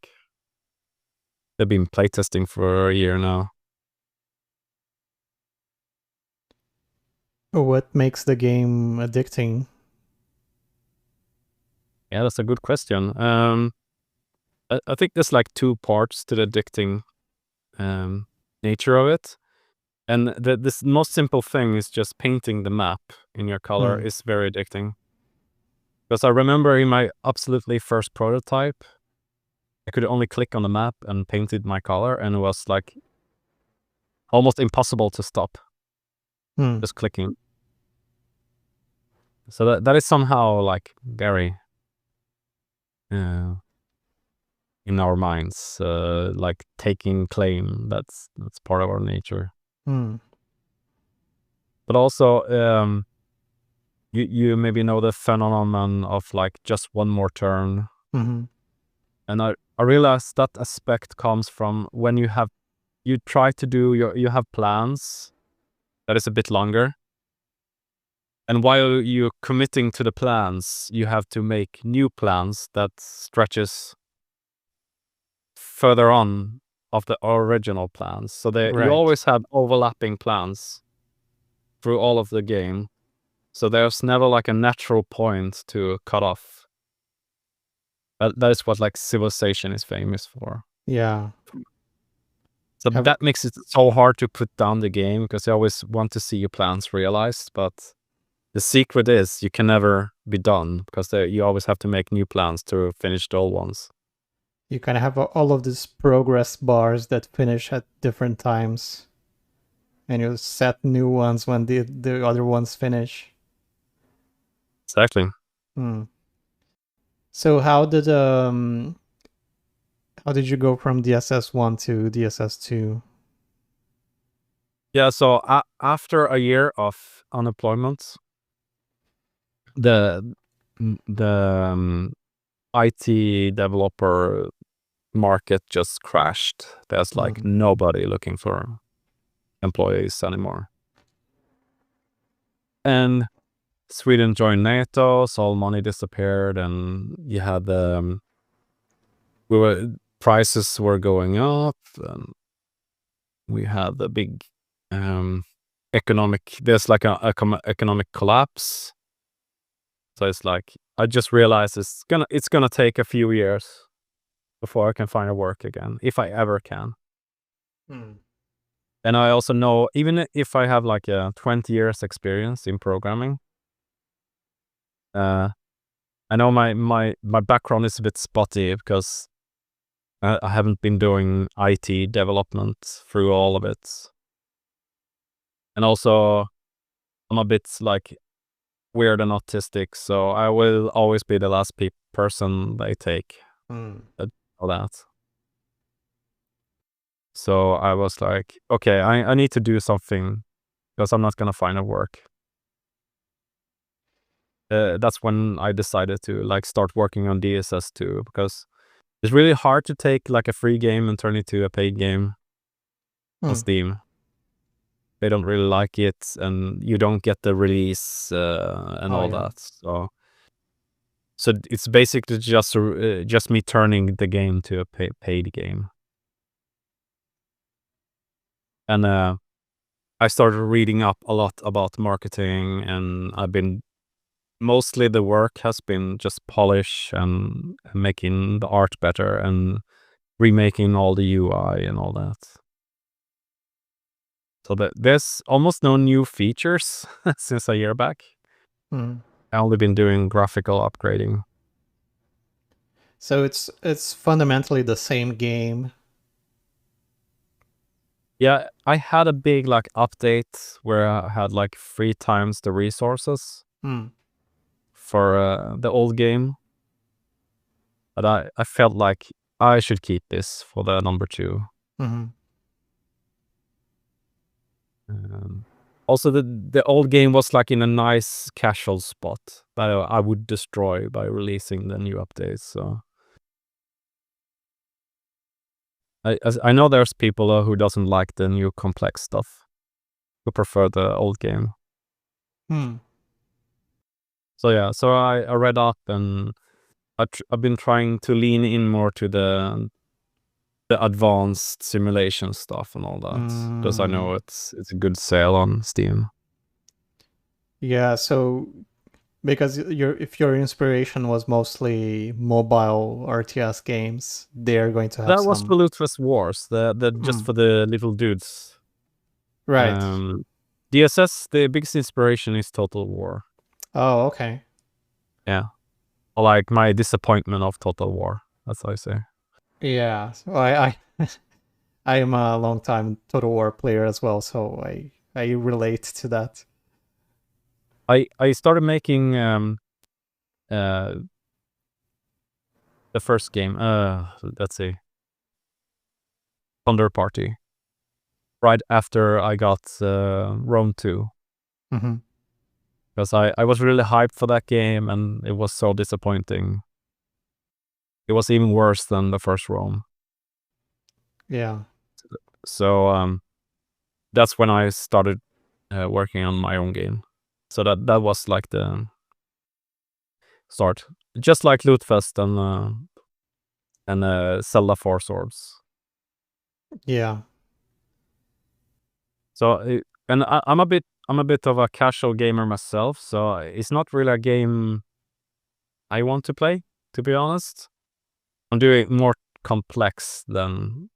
been playtesting for a year now. What makes the game addicting? Yeah, that's a good question. I think there's like two parts to the addicting nature of it. And this most simple thing is just painting the map in your color Mm. is very addicting. Because I remember in my absolutely first prototype, I could only click on the map and painted my color, and it was like almost impossible to stop Mm. just clicking. So that is somehow like very in our minds, like taking claim. That's part of our nature. Mm. But also, you maybe know the phenomenon of like just one more turn. Mm-hmm. And I realized that aspect comes from when you try to do you have plans that is a bit longer. And while you're committing to the plans, you have to make new plans that stretches further on of the original plans. So you Right. always have overlapping plans through all of the game. So there's never like a natural point to cut off. That is what like Civilization is famous for. Yeah. So that makes it so hard to put down the game because you always want to see your plans realized. But the secret is you can never be done because you always have to make new plans to finish the old ones. You kind of have all of these progress bars that finish at different times, and you set new ones when the other ones finish. Exactly. Hmm. So how did you go from DSS 1 to DSS 2? Yeah, so after a year of unemployment, the IT developer market just crashed. There's like nobody looking for employees anymore. And Sweden joined NATO, so all money disappeared, and you had prices were going up, and we had the big there's like a economic collapse. So it's like I just realized it's gonna take a few years before I can find a work again, if I ever can. And I also know even if I have like a 20 years experience in programming, I know my background is a bit spotty because I haven't been doing IT development through all of it. And also I'm a bit like weird and autistic, so I will always be the last person they take. All that. So I was like, okay, I need to do something because I'm not gonna find a work. That's when I decided to like start working on DSS 2 because it's really hard to take like a free game and turn it to a paid game on Steam. They don't really like it, and you don't get the release and all that. So it's basically just me turning the game to a paid game. And I started reading up a lot about marketing, and mostly the work has been just polish and making the art better and remaking all the UI and all that. So there's almost no new features since a year back. I've only been doing graphical upgrading. So it's fundamentally the same game. Yeah, I had a big like update where I had like 3 times the resources for the old game. But I felt like I should keep this for the number 2. Also, the old game was like in a nice casual spot that I would destroy by releasing the new updates. So I know there's people who doesn't like the new complex stuff, who prefer the old game. So yeah, so I read up, and I've been trying to lean in more to the advanced simulation stuff and all that, because I know it's a good sale on Steam. Yeah, so because if your inspiration was mostly mobile RTS games, they're going to have That was some. for Lutrous Wars, the just for the little dudes. Right. DSS, the biggest inspiration is Total War. Oh, okay. Yeah. Like my disappointment of Total War, as I say. Yeah. So I am a long time Total War player as well, so I relate to that. I started making the first game, let's see, Thunder Party, right after I got Rome 2. Because I was really hyped for that game, and it was so disappointing. It was even worse than the first Rome. Yeah. So that's when I started working on my own game. So that was like the start, just like Lootfest and Zelda Four Swords. Yeah. So and I'm a bit of a casual gamer myself, so it's not really a game I want to play, to be honest. I'm doing more complex than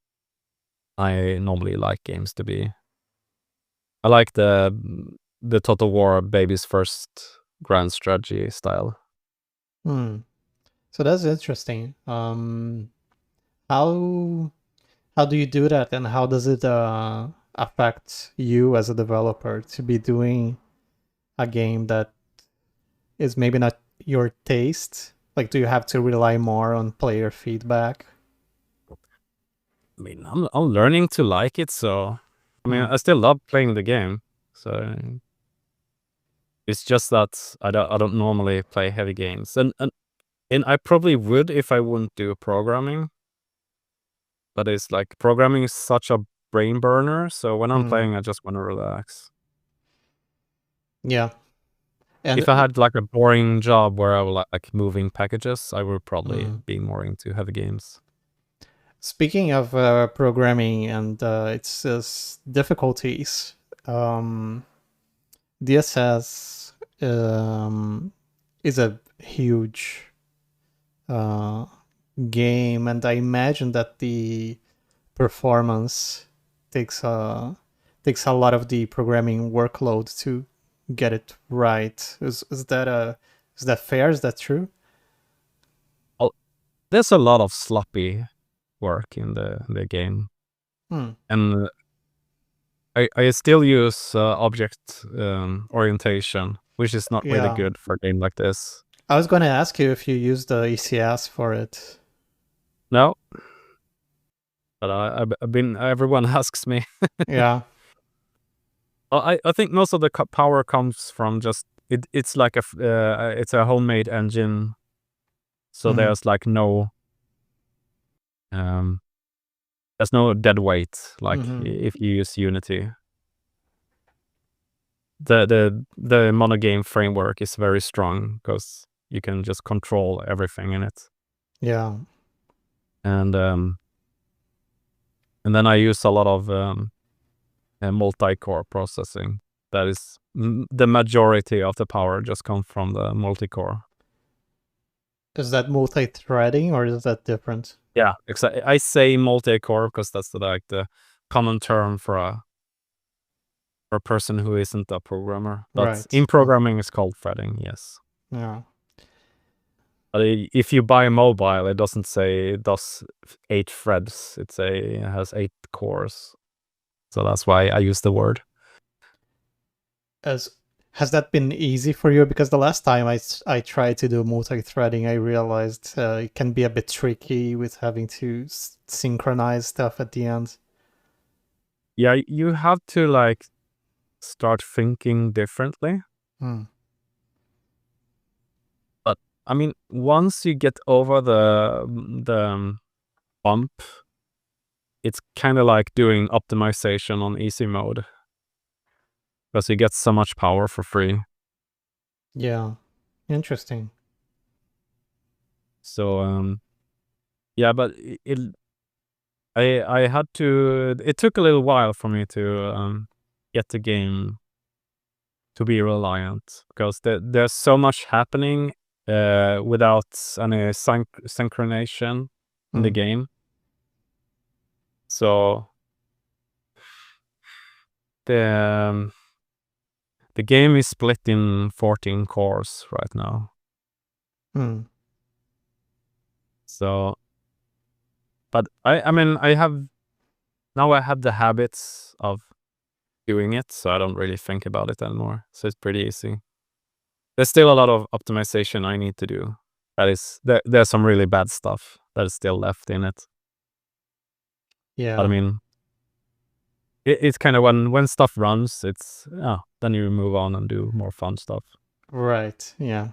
I normally like games to be. I like the Total War baby's first grand strategy style. So that's interesting. How how do you do that, and how does it affect you as a developer to be doing a game that is maybe not your taste? Like, do you have to rely more on player feedback? I mean, I'm learning to like it, so I mean, I still love playing the game. So it's just that I don't normally play heavy games, and I probably would if I wouldn't do programming. But it's like programming is such a brain burner, so when I'm playing, I just want to relax. Yeah. And If I had like a boring job where I was like moving packages, I would probably be more into heavy games. speaking of programming and its difficulties, DSS is a huge uh, game, and I imagine that the performance takes takes a lot of the programming workload to get it right. Is that fair? Is that true? There's a lot of sloppy work in the game, and I still use object orientation, which is not really Yeah. good for a game like this. I was going to ask you if you use the ECS for it. No, but I've been. Everyone asks me. Yeah. I think most of the power comes from just it's like it's a homemade engine, so there's like no there's no dead weight like if you use Unity. The monogame framework is very strong because you can just control everything in it. Yeah. And then I use a lot of multi-core processing. That is the majority of the power just comes from the multi-core. Is that multi-threading or is that different? Yeah, exactly. I say multi-core because that's the common term for a person who isn't a programmer. But Right. in programming, it's called threading. Yes. Yeah. But if you buy a mobile, it doesn't say it does 8 threads. It has 8 cores. So that's why I use the word. Has that been easy for you? Because the last time I tried to do multi-threading, I realized it can be a bit tricky with having to synchronize stuff at the end. Yeah, you have to like start thinking differently. Mm. But I mean, once you get over the bump, it's kind of like doing optimization on easy mode because you get so much power for free. Yeah. Interesting. So yeah, but I had to. It took a little while for me to get the game to be reliant because there's so much happening without any synchronization in the Mm. game. So the um, the game is split in 14 cores right now. Mm. So, but I mean I have the habits of doing it, so I don't really think about it anymore. So it's pretty easy. There's still a lot of optimization I need to do. There's some really bad stuff that is still left in it. But I Yeah. mean, it's kind of when stuff runs, it's then you move on and do more fun stuff. Right. Yeah.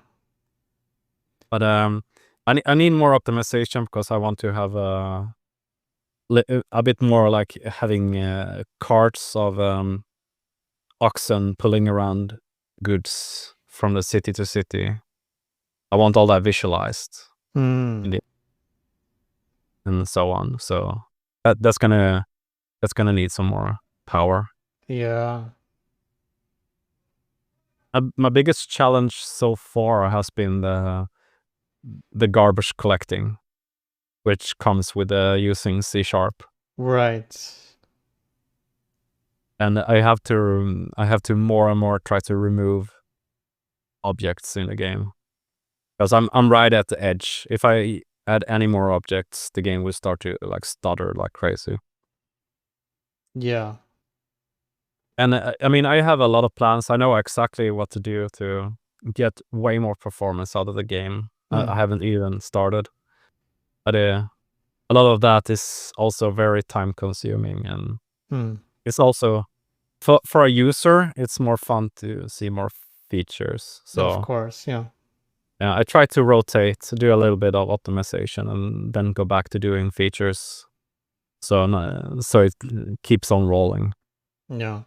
But I need more optimization because I want to have a bit more like having carts of oxen pulling around goods from the city to city. I want all that visualized Mm. and so on. So that's gonna need some more power. Yeah. My biggest challenge so far has been the garbage collecting, which comes with using C#. Right. And I have to more and more try to remove objects in the game because I'm right at the edge. If I add any more objects, the game will start to like stutter like crazy. Yeah. And I mean, I have a lot of plans. I know exactly what to do to get way more performance out of the game. I Mm. haven't even started, but a lot of that is also very time consuming, and Mm. it's also for a user, it's more fun to see more features. Of So course. Yeah. yeah, I try to rotate, do a little bit of optimization, and then go back to doing features. So it keeps on rolling. Yeah.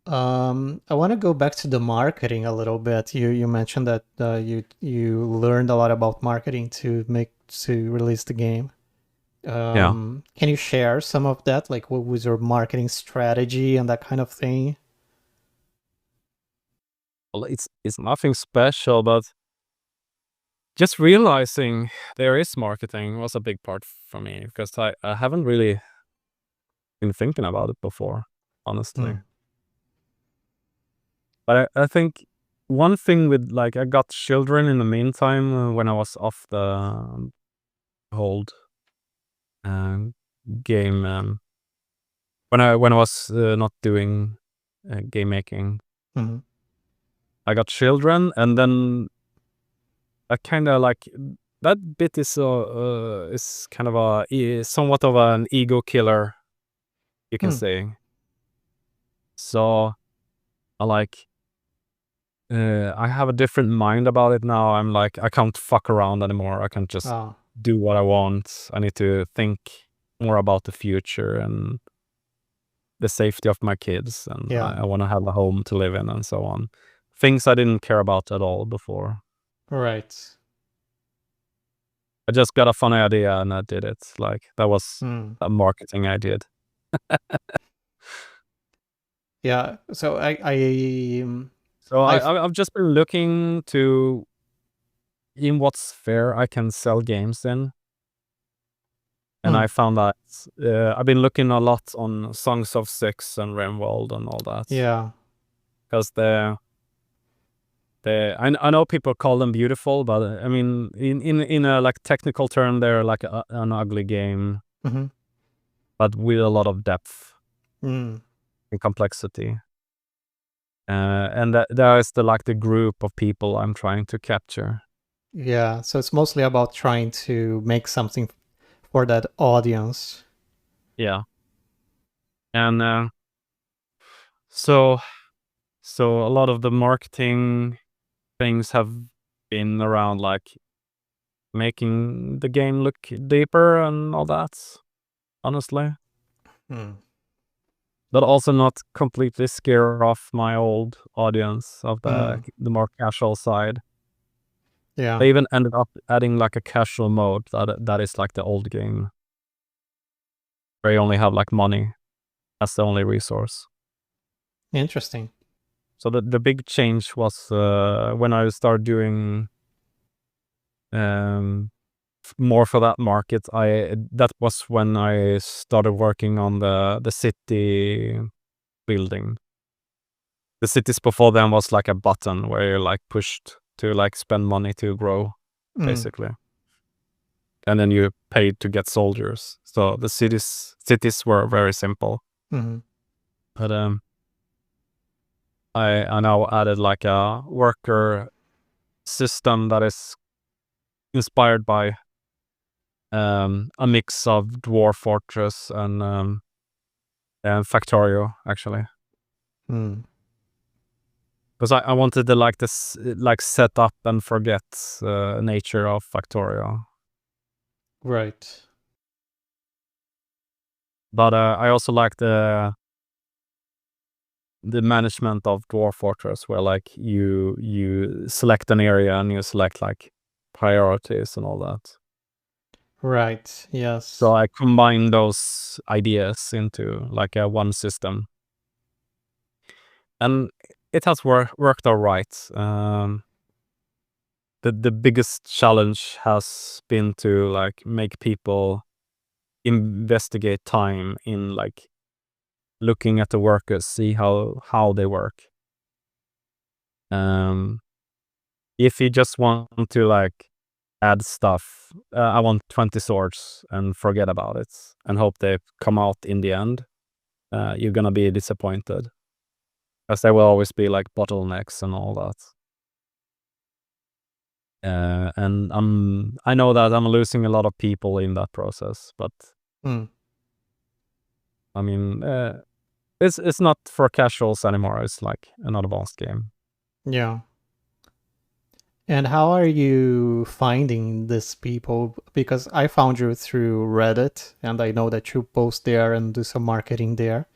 I want to go back to the marketing a little bit. You mentioned that you learned a lot about marketing to release the game. Yeah, Can you share some of that? Like, what was your marketing strategy and that kind of thing? well, it's nothing special, but just realizing there is marketing was a big part for me because I haven't really been thinking about it before, honestly. Mm. But I think one thing with like I got children in the meantime when I was off the hold um, game when I was not doing game making. Mhm. I got children, and then I kind of like that bit is kind of somewhat of an ego killer, you can Mm. say. So I like I have a different mind about it now. I'm like I can't fuck around anymore. I can't just Ah. do what I want. I need to think more about the future and the safety of my kids, and Yeah. I want to have a home to live in and so on. Things I didn't care about at all before. Right. I just got a funny idea and I did it. Like that was Mm. a marketing I did. Yeah. So So I've I've just been looking to in what sphere I can sell games in, and mm. I found that I've been looking a lot on Songs of Six and Rimworld and all that Yeah. because I know people call them beautiful, but I mean in a like technical term they're like an ugly game, Mm-hmm. but with a lot of depth Mm. and complexity. And that is the group of people I'm trying to capture. Yeah. So it's mostly about trying to make something for that audience. Yeah, and So a lot of the marketing things have been around like making the game look deeper and all that, honestly. But also not completely scare off my old audience of the more casual side. Yeah. They even ended up adding like a casual mode that is like the old game, where you only have like money as the only resource. Interesting. So the big change was when I started doing more for that market. That was when I started working on the city building. The cities before then was like a button where you like pushed to like spend money to grow, basically. And then you paid to get soldiers. So the cities were very simple. But I now added like a worker system that is inspired by a mix of Dwarf Fortress and Factorio, actually. Because I wanted to like this like set up and forget nature of Factorio. Right. But I also like the management of Dwarf Fortress, where like you select an area and you select like priorities and all that. Right. Yes. So I combine those ideas into like a one system, and it has worked all right. The biggest challenge has been to like make people investigate time in like looking at the workers, see how they work. If you just want to like add stuff, I want 20 swords and forget about it and hope they come out in the end, you're gonna be disappointed, because there will always be like bottlenecks and all that. And I know that I'm losing a lot of people in that process, but I mean, it's not for casuals anymore. It's like an advanced game. Yeah. And how are you finding these people? Because I found you through Reddit, and I know that you post there and do some marketing there.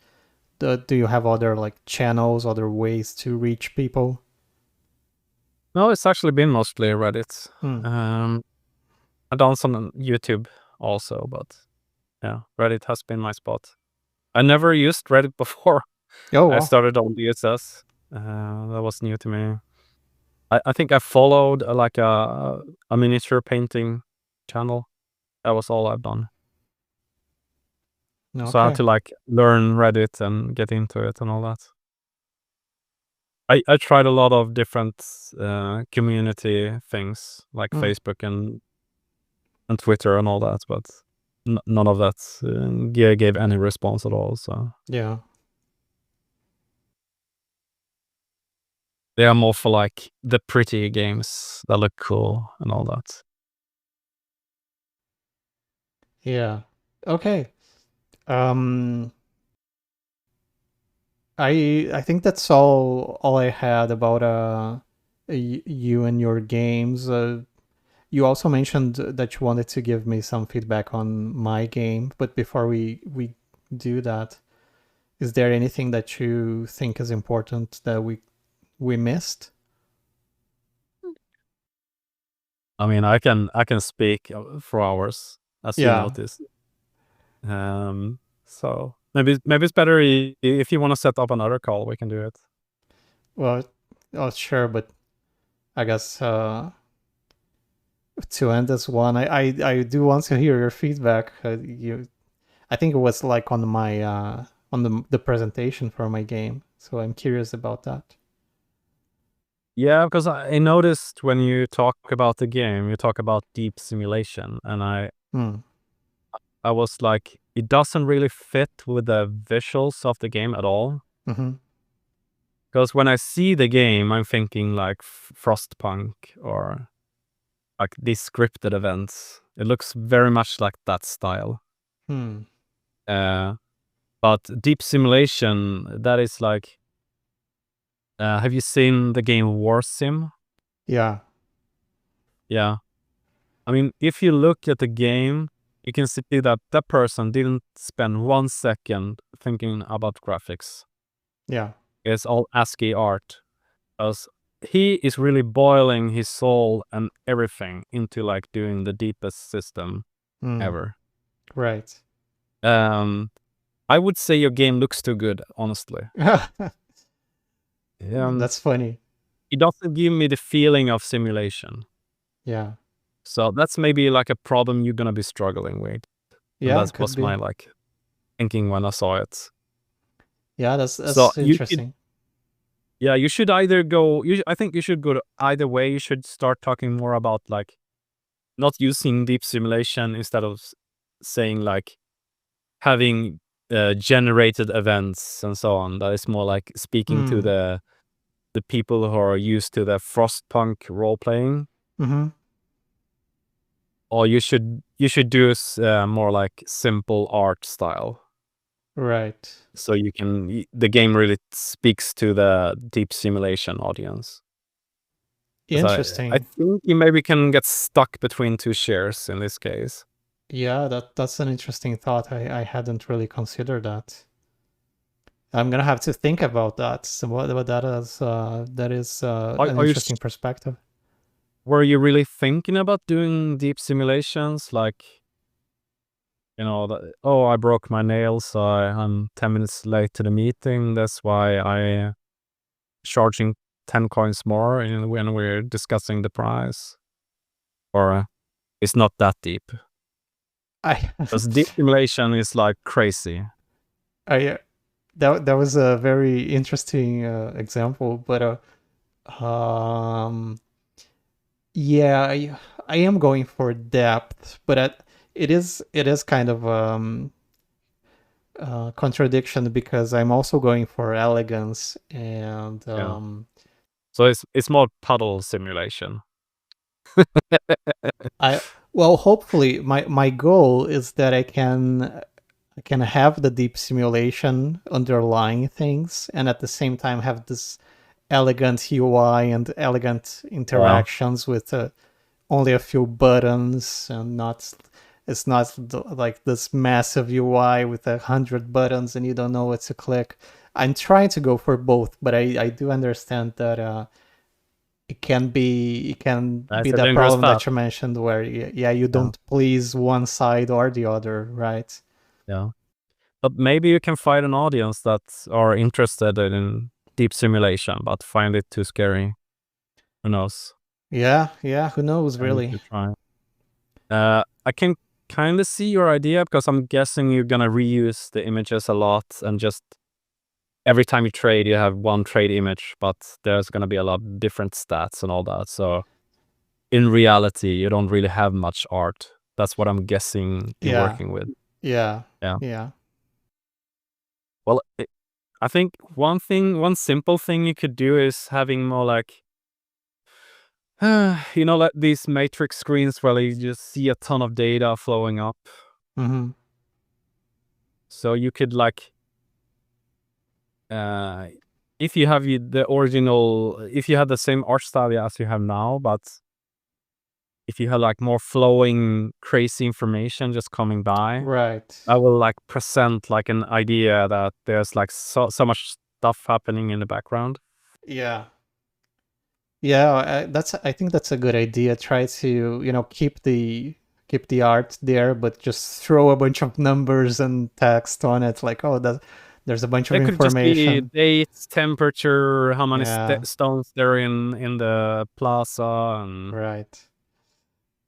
Do you have other like channels, other ways to reach people? No, it's actually been mostly Reddit. I've done some on YouTube also, but yeah, Reddit has been my spot. I never used Reddit before. Oh, I wow. started on DSS. That was new to me. I think I followed like a miniature painting channel. That was all I've done. So I had Okay. to like learn Reddit and get into it and all that. I tried a lot of different community things like Facebook and Twitter and all that, but none of that gave any response at all. So Yeah. they are more for like the pretty games that look cool and all that. Yeah. Okay. Um I think that's all I had about you and your games. You also mentioned that you wanted to give me some feedback on my game, but before we do that, is there anything that you think is important that we missed? I mean, I can speak for hours, as you Yeah. noticed. So maybe it's better if you want to set up another call, we can do it. Well, oh, sure, but I guess to end this one, I do want to hear your feedback. I think it was like on my on the presentation for my game, so I'm curious about that. Yeah, because I noticed when you talk about the game, you talk about deep simulation, and I was like, it doesn't really fit with the visuals of the game at all. Because when I see the game, I'm thinking like Frostpunk or like these scripted events. It looks very much like that style. But deep simulation, that is like Have you seen the game War Sim? Yeah. Yeah. I mean, if you look at the game, you can see that that person didn't spend 1 second thinking about graphics. Yeah. It's all ASCII art. Because he is really boiling his soul and everything into like doing the deepest system Mm. ever. Right. I would say your game looks too good, honestly. That's funny. It doesn't give me the feeling of simulation. Yeah. So that's maybe like a problem you're gonna be struggling with. And Yeah, that could was my be. like thinking when I saw it. Yeah, So that's you should, interesting. yeah, you should either go. I think you should go to either way. You should start talking more about like not using deep simulation instead of saying like having generated events and so on. That is more like speaking to Mm. the people who are used to the Frostpunk role playing. Mm-hmm. Or you should do more like simple art style. Right. So you can the game really speaks to the deep simulation audience. 'Cause I Interesting. think you maybe can get stuck between two shares in this case. Yeah, that's an interesting thought. I hadn't really considered that. I'm gonna have to think about that. So what that is an Are you interesting perspective. were you really thinking about doing deep simulations like, oh, I broke my nail, so I'm 10 minutes late to the meeting. That's why I charging 10 coins more when we're discussing the price. Or it's not that deep. I Because deep simulation is like crazy. I that was a very interesting example, but yeah, I am going for depth, but it is kind of contradiction because I'm also going for elegance and Yeah. So it's more puddle simulation. I well, hopefully my goal is that I can have the deep simulation underlying things and at the same time have this elegant UI and elegant Yeah. interactions with only a few buttons and not it's not like this massive UI with 100 buttons and you don't know what to click. I'm trying to go for both, but I do understand that it can be That's a that dangerous problem path. that you mentioned where yeah you Yeah. don't please one side or the other, right? Yeah. But maybe you can find an audience that are interested in deep simulation, but find it too scary. Who knows? Yeah, who knows And you really. should try. I can kind of see your idea because I'm guessing you're gonna reuse the images a lot and just every time you trade, you have one trade image, but there's gonna be a lot of different stats and all that. So in reality, you don't really have much art. That's what I'm guessing you're Yeah, working with. yeah, Yeah. yeah. Well, I think one simple thing you could do is having more like, like these matrix screens where you just see a ton of data flowing up. Mm-hmm. So you could like, uh, if you have the original, if you have the same art style as you have now, but if you have like more flowing, crazy information just coming by, Right. I will like present like an idea that there's like so much stuff happening in the background. Yeah. Yeah, I think that's a good idea. Try to, keep the art there, but just throw a bunch of numbers and text on it like, oh, there's a bunch of It could just be information. dates, temperature, how many Yeah, stones there in the plaza, and right.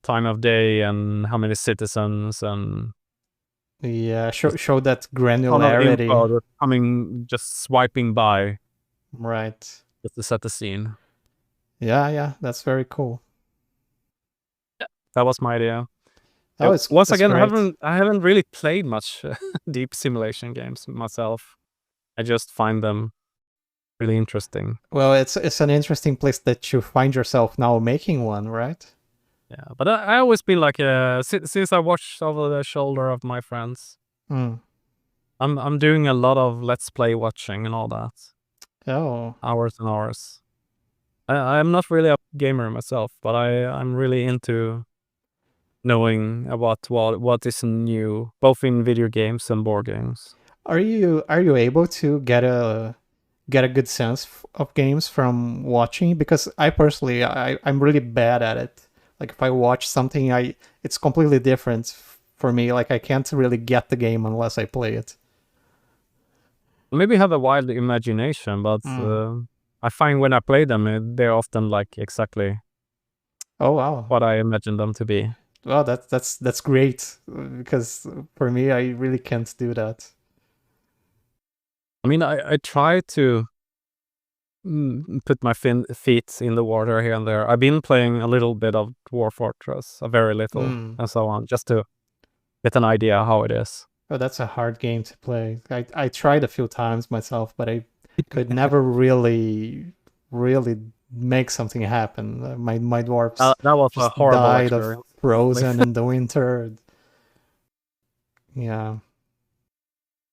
time of day, and how many citizens, and Yeah, just show that ton of granularity. info that's coming, just swiping by, Right. just to set the scene. Yeah, that's very cool. That was my idea. Oh, Once it's again, great. I haven't really played much deep simulation games myself. I just find them really interesting. Well, it's an interesting place that you find yourself now making one, right? Yeah, but I always been like, since I watched over the shoulder of my friends, Mm. I'm doing a lot of let's play watching and all that. Oh, hours and hours. I'm not really a gamer myself, but I'm really into knowing about what is new, both in video games and board games. are you able to get a good sense of games from watching? Because I personally, I'm really bad at it. Like if I watch something, it's completely different for me. Like I can't really get the game unless I play it. Maybe have a wild imagination, but Mm. I find when I play them, they're often like exactly Oh wow. what I imagine them to be. Well, that's great because for me, I really can't do that. I mean, I try to put my feet in the water here and there. I've been playing a little bit of Dwarf Fortress, a very little, Mm. and so on, just to get an idea how it is. Oh, that's a hard game to play. I tried a few times myself, but I could never really make something happen. My dwarfs That was a just horrible died of experience. frozen in the winter. Yeah.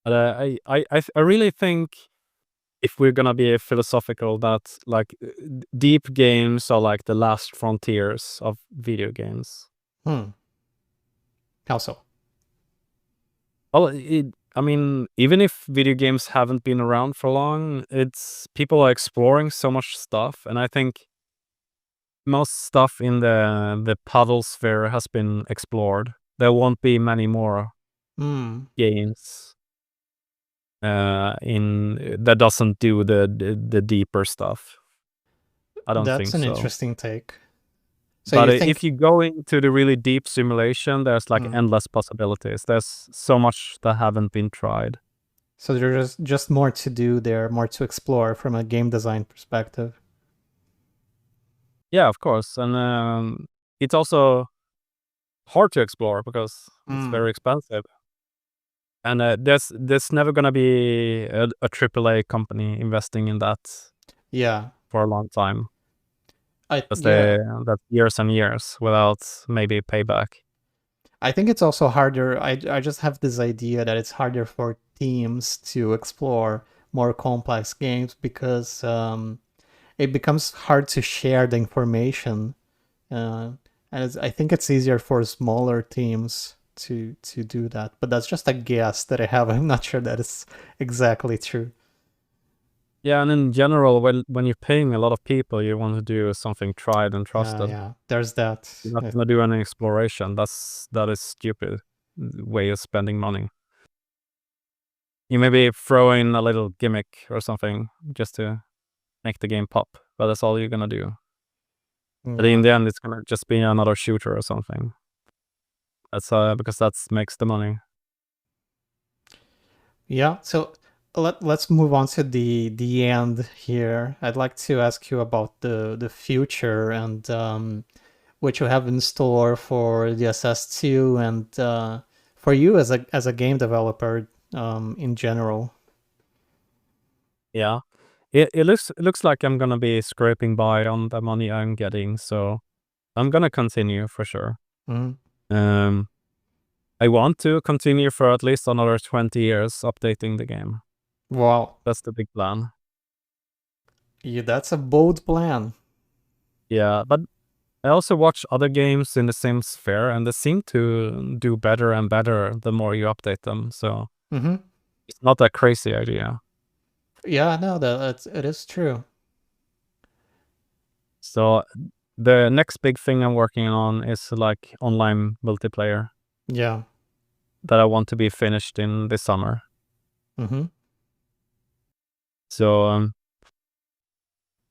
But I really think if we're gonna be philosophical, that like deep games are like the last frontiers of video games. Hmm. How so? Well, I mean, even if video games haven't been around for long, it's people are exploring so much stuff, and I think most stuff in the puzzle sphere has been explored. There won't be many more Hmm. games in that doesn't do the deeper stuff. I don't That's think an so. interesting take. So But you if think you go into the really deep simulation, there's like hmm. endless possibilities. There's so much that haven't been tried. So there's just more to do there, more to explore from a game design perspective. Yeah, of course, and it's also hard to explore because it's Hmm. very expensive. And there's never gonna be a AAA company investing in that Yeah. for a long time. Because Yeah. that's years and years without maybe payback. I think it's also harder. I just have this idea that it's harder for teams to explore more complex games because it becomes hard to share the information, uh, and I think it's easier for smaller teams to do that. But that's just a guess that I have. I'm not sure that it's exactly true. Yeah, and in general, when you're paying a lot of people, you want to do something tried and Yeah, trusted. yeah. There's that. You're not gonna do any exploration. That is stupid way of spending money. You maybe throw in a little gimmick or something just to make the game pop, but that's all you're gonna do. But in Yeah. the end, it's gonna just be another shooter or something. That's because that makes the money. Yeah. So let's move on to the end here. I'd like to ask you about the future and what you have in store for DSS2 and for you as a game developer in general. Yeah, it looks like I'm gonna be scraping by on the money I'm getting, so I'm gonna continue for sure. Mhm. Um, I want to continue for at least another 20 years updating the game. Wow, That's the big plan. that's a bold plan. Yeah, but I also watch other games in the same sphere, and they seem to do better and better the more you update them. So Hmm. it's not a crazy idea. Yeah, no, it is true. So the next big thing I'm working on is like online multiplayer Yeah. that I want to be finished in this summer. Hmm. So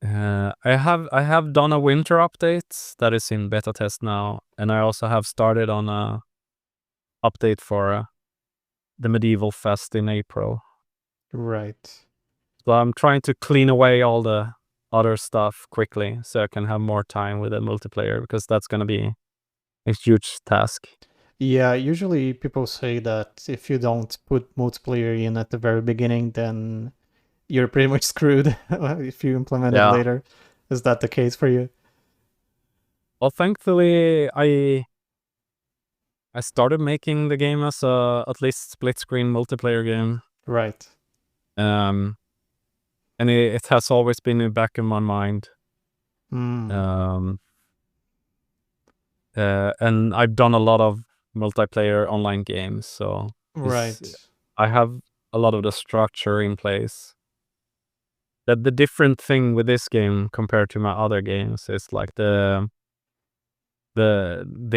I have done a winter update that is in beta test now, and I also have started on a update for the Medieval Fest in April. Right. So I'm trying to clean away all the other stuff quickly so I can have more time with the multiplayer, because that's gonna be a huge task. Yeah, usually people say that if you don't put multiplayer in at the very beginning, then you're pretty much screwed if you implement it Yeah. later. Is that the case for you? Well, thankfully, I started making the game as a at least split screen multiplayer game. Right. Um, and it has always been in the back of my mind. Mm. And I've done a lot of multiplayer online games, so Right. I have a lot of the structure in place. That the different thing with this game compared to my other games is like the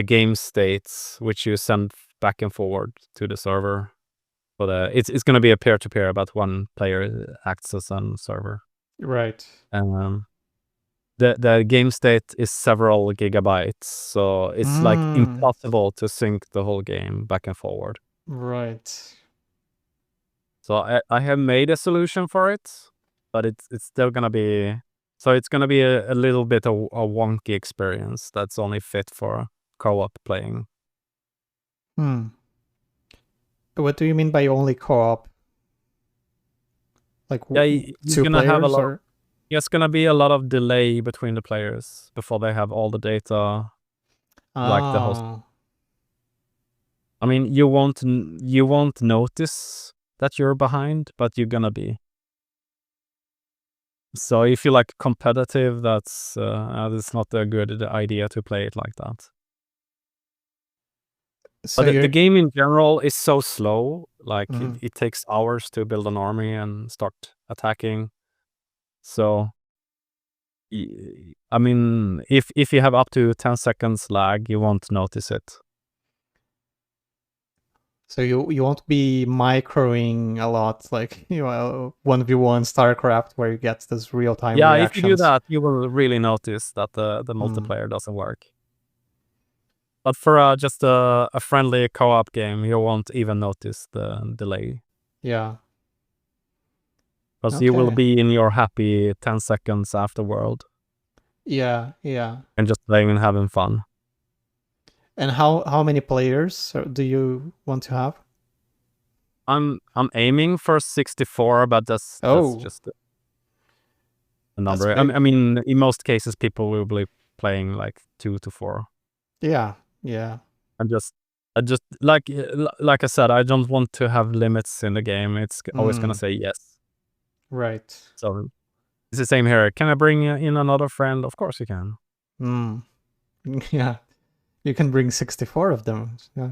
game states which you send back and forward to the server. But it's going to be a peer-to-peer, but one player acts as a server. Right. The game state is several gigabytes, so it's like impossible to sync the whole game back and forward. Right. So I have made a solution for it, but it's still gonna be, so it's gonna be a little bit of a wonky experience that's only fit for co-op playing. What do you mean by only co-op? Like Yeah, you're 2 gonna have a players lot. or? It's gonna be a lot of delay between the players before they have all the data, like the host. Oh. I mean, you won't notice that you're behind, but you're gonna be. So if you like competitive, that's not a good idea to play it like that. So But the you're game in general is so slow. Like Mhm. it takes hours to build an army and start attacking. So I mean, if you have up to 10 seconds lag, you won't notice it. So you won't be microing a lot, like 1v1 StarCraft where you get this real time Yeah, if you do reactions. that, you will really notice that the multiplayer doesn't work. But for just a friendly co-op game, you won't even notice the delay. Yeah. Because you will Okay. be in your happy 10 seconds afterward Yeah, yeah. and just playing and having fun. And how many players do you want to have? I'm aiming for 64, but that's Oh, just a that's number. big. I mean, in most cases, people will be playing like 2 to 4. Yeah, yeah. I just like I said, I don't want to have limits in the game. It's always gonna Mm, say yes. right. So it's the same here. Can I bring in another friend? Of course you can. Mm, yeah. You can bring 64 of them. Yeah.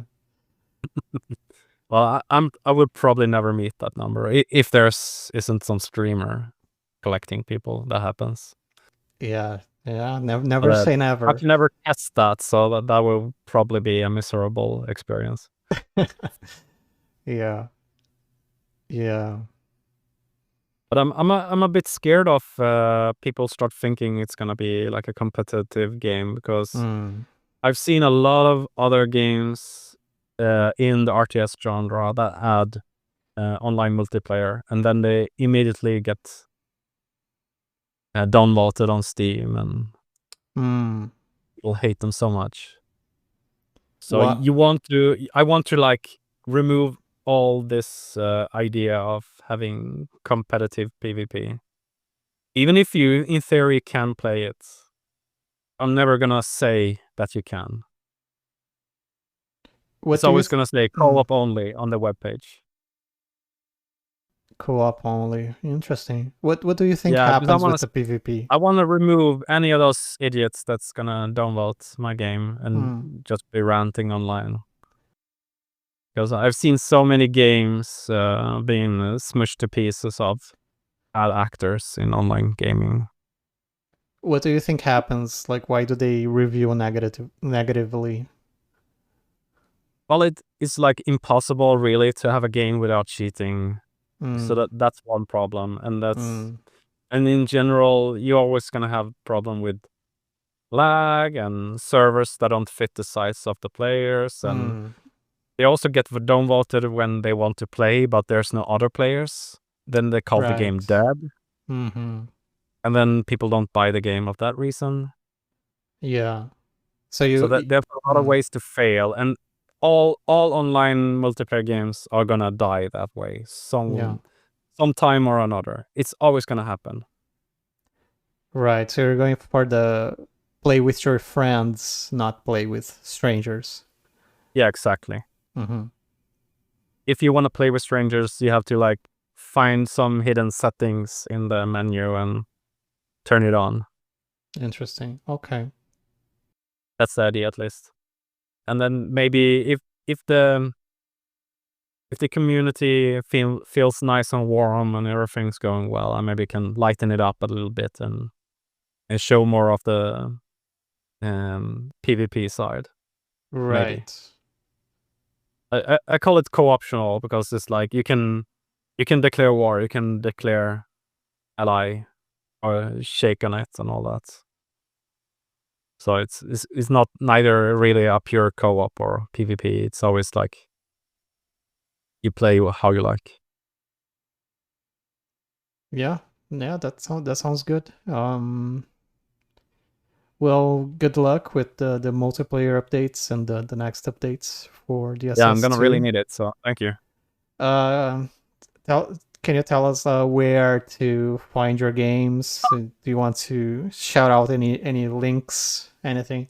Well, I would probably never meet that number if there's isn't some streamer collecting people. That happens. Yeah, yeah. Never, But never say I've never. never test that, so that will probably be a miserable experience. Yeah, yeah. But I'm a bit scared of people start thinking it's gonna be like a competitive game, because Mm, I've seen a lot of other games in the RTS genre that add online multiplayer, and then they immediately get downvoted on Steam, and mm. people hate them so much. So What? I want to like remove all this idea of having competitive PvP. Even if you, in theory, can play it, I'm never gonna say that you can. What It's do you? always gonna say co-op only on the webpage. Co-op only. Interesting. What do you think Yeah, because happens with the PvP? I want to remove any of those idiots that's gonna download my game Hmm. and just be ranting online. Because I've seen so many games being smushed to pieces of bad actors in online gaming. What do you think happens? Like, why do they review negatively? Well, it is like impossible really to have a game without cheating. So Mm, that's one problem, and mm, in general, you're always gonna have problem with lag and servers that don't fit the size of the players, and mm. they also get downvoted when they want to play, but there's no other players. Then they call the game Right. dead, Mm-hmm. and then people don't buy the game of that reason. Yeah. So So you. that there's a lot of Mm, ways to fail, and all online multiplayer games are gonna die that way. yeah. Sometime or another. It's always gonna happen. Right. So you're going for the play with your friends, not play with strangers. Yeah, exactly. Mm-hmm. If you want to play with strangers, you have to like find some hidden settings in the menu and turn it on. Interesting. Okay. That's the idea, at least. And then maybe if the community feels nice and warm and everything's going well, I maybe can lighten it up a little bit and show more of the PvP side. Right. Maybe. I call it co-optional because it's like you can declare war, you can declare ally or shake on it and all that. So it's not neither really a pure co-op or PvP. It's always like you play how you like. Yeah. Yeah, that sounds good. Well, good luck with the multiplayer updates and the next updates for DSS2. Yeah, I'm gonna really need it. So thank you. Can you tell us where to find your games? Do you want to shout out any links, anything?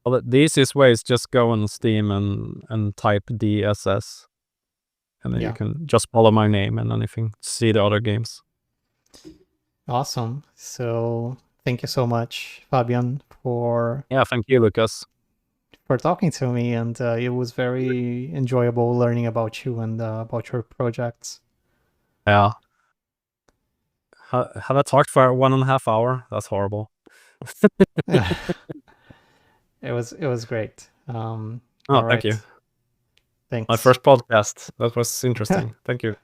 Well, the easiest way is just go on Steam and type DSS, and then you can just follow my name and then you can see the other games. Awesome. So thank you so much, Fabian, for thank you, Lucas, for talking to me, and it was very enjoyable learning about you and about your projects. Yeah. Have I talked for 1.5 hours? That's horrible. It was great. Thank you. Thanks. My first podcast. That was interesting. Thank you.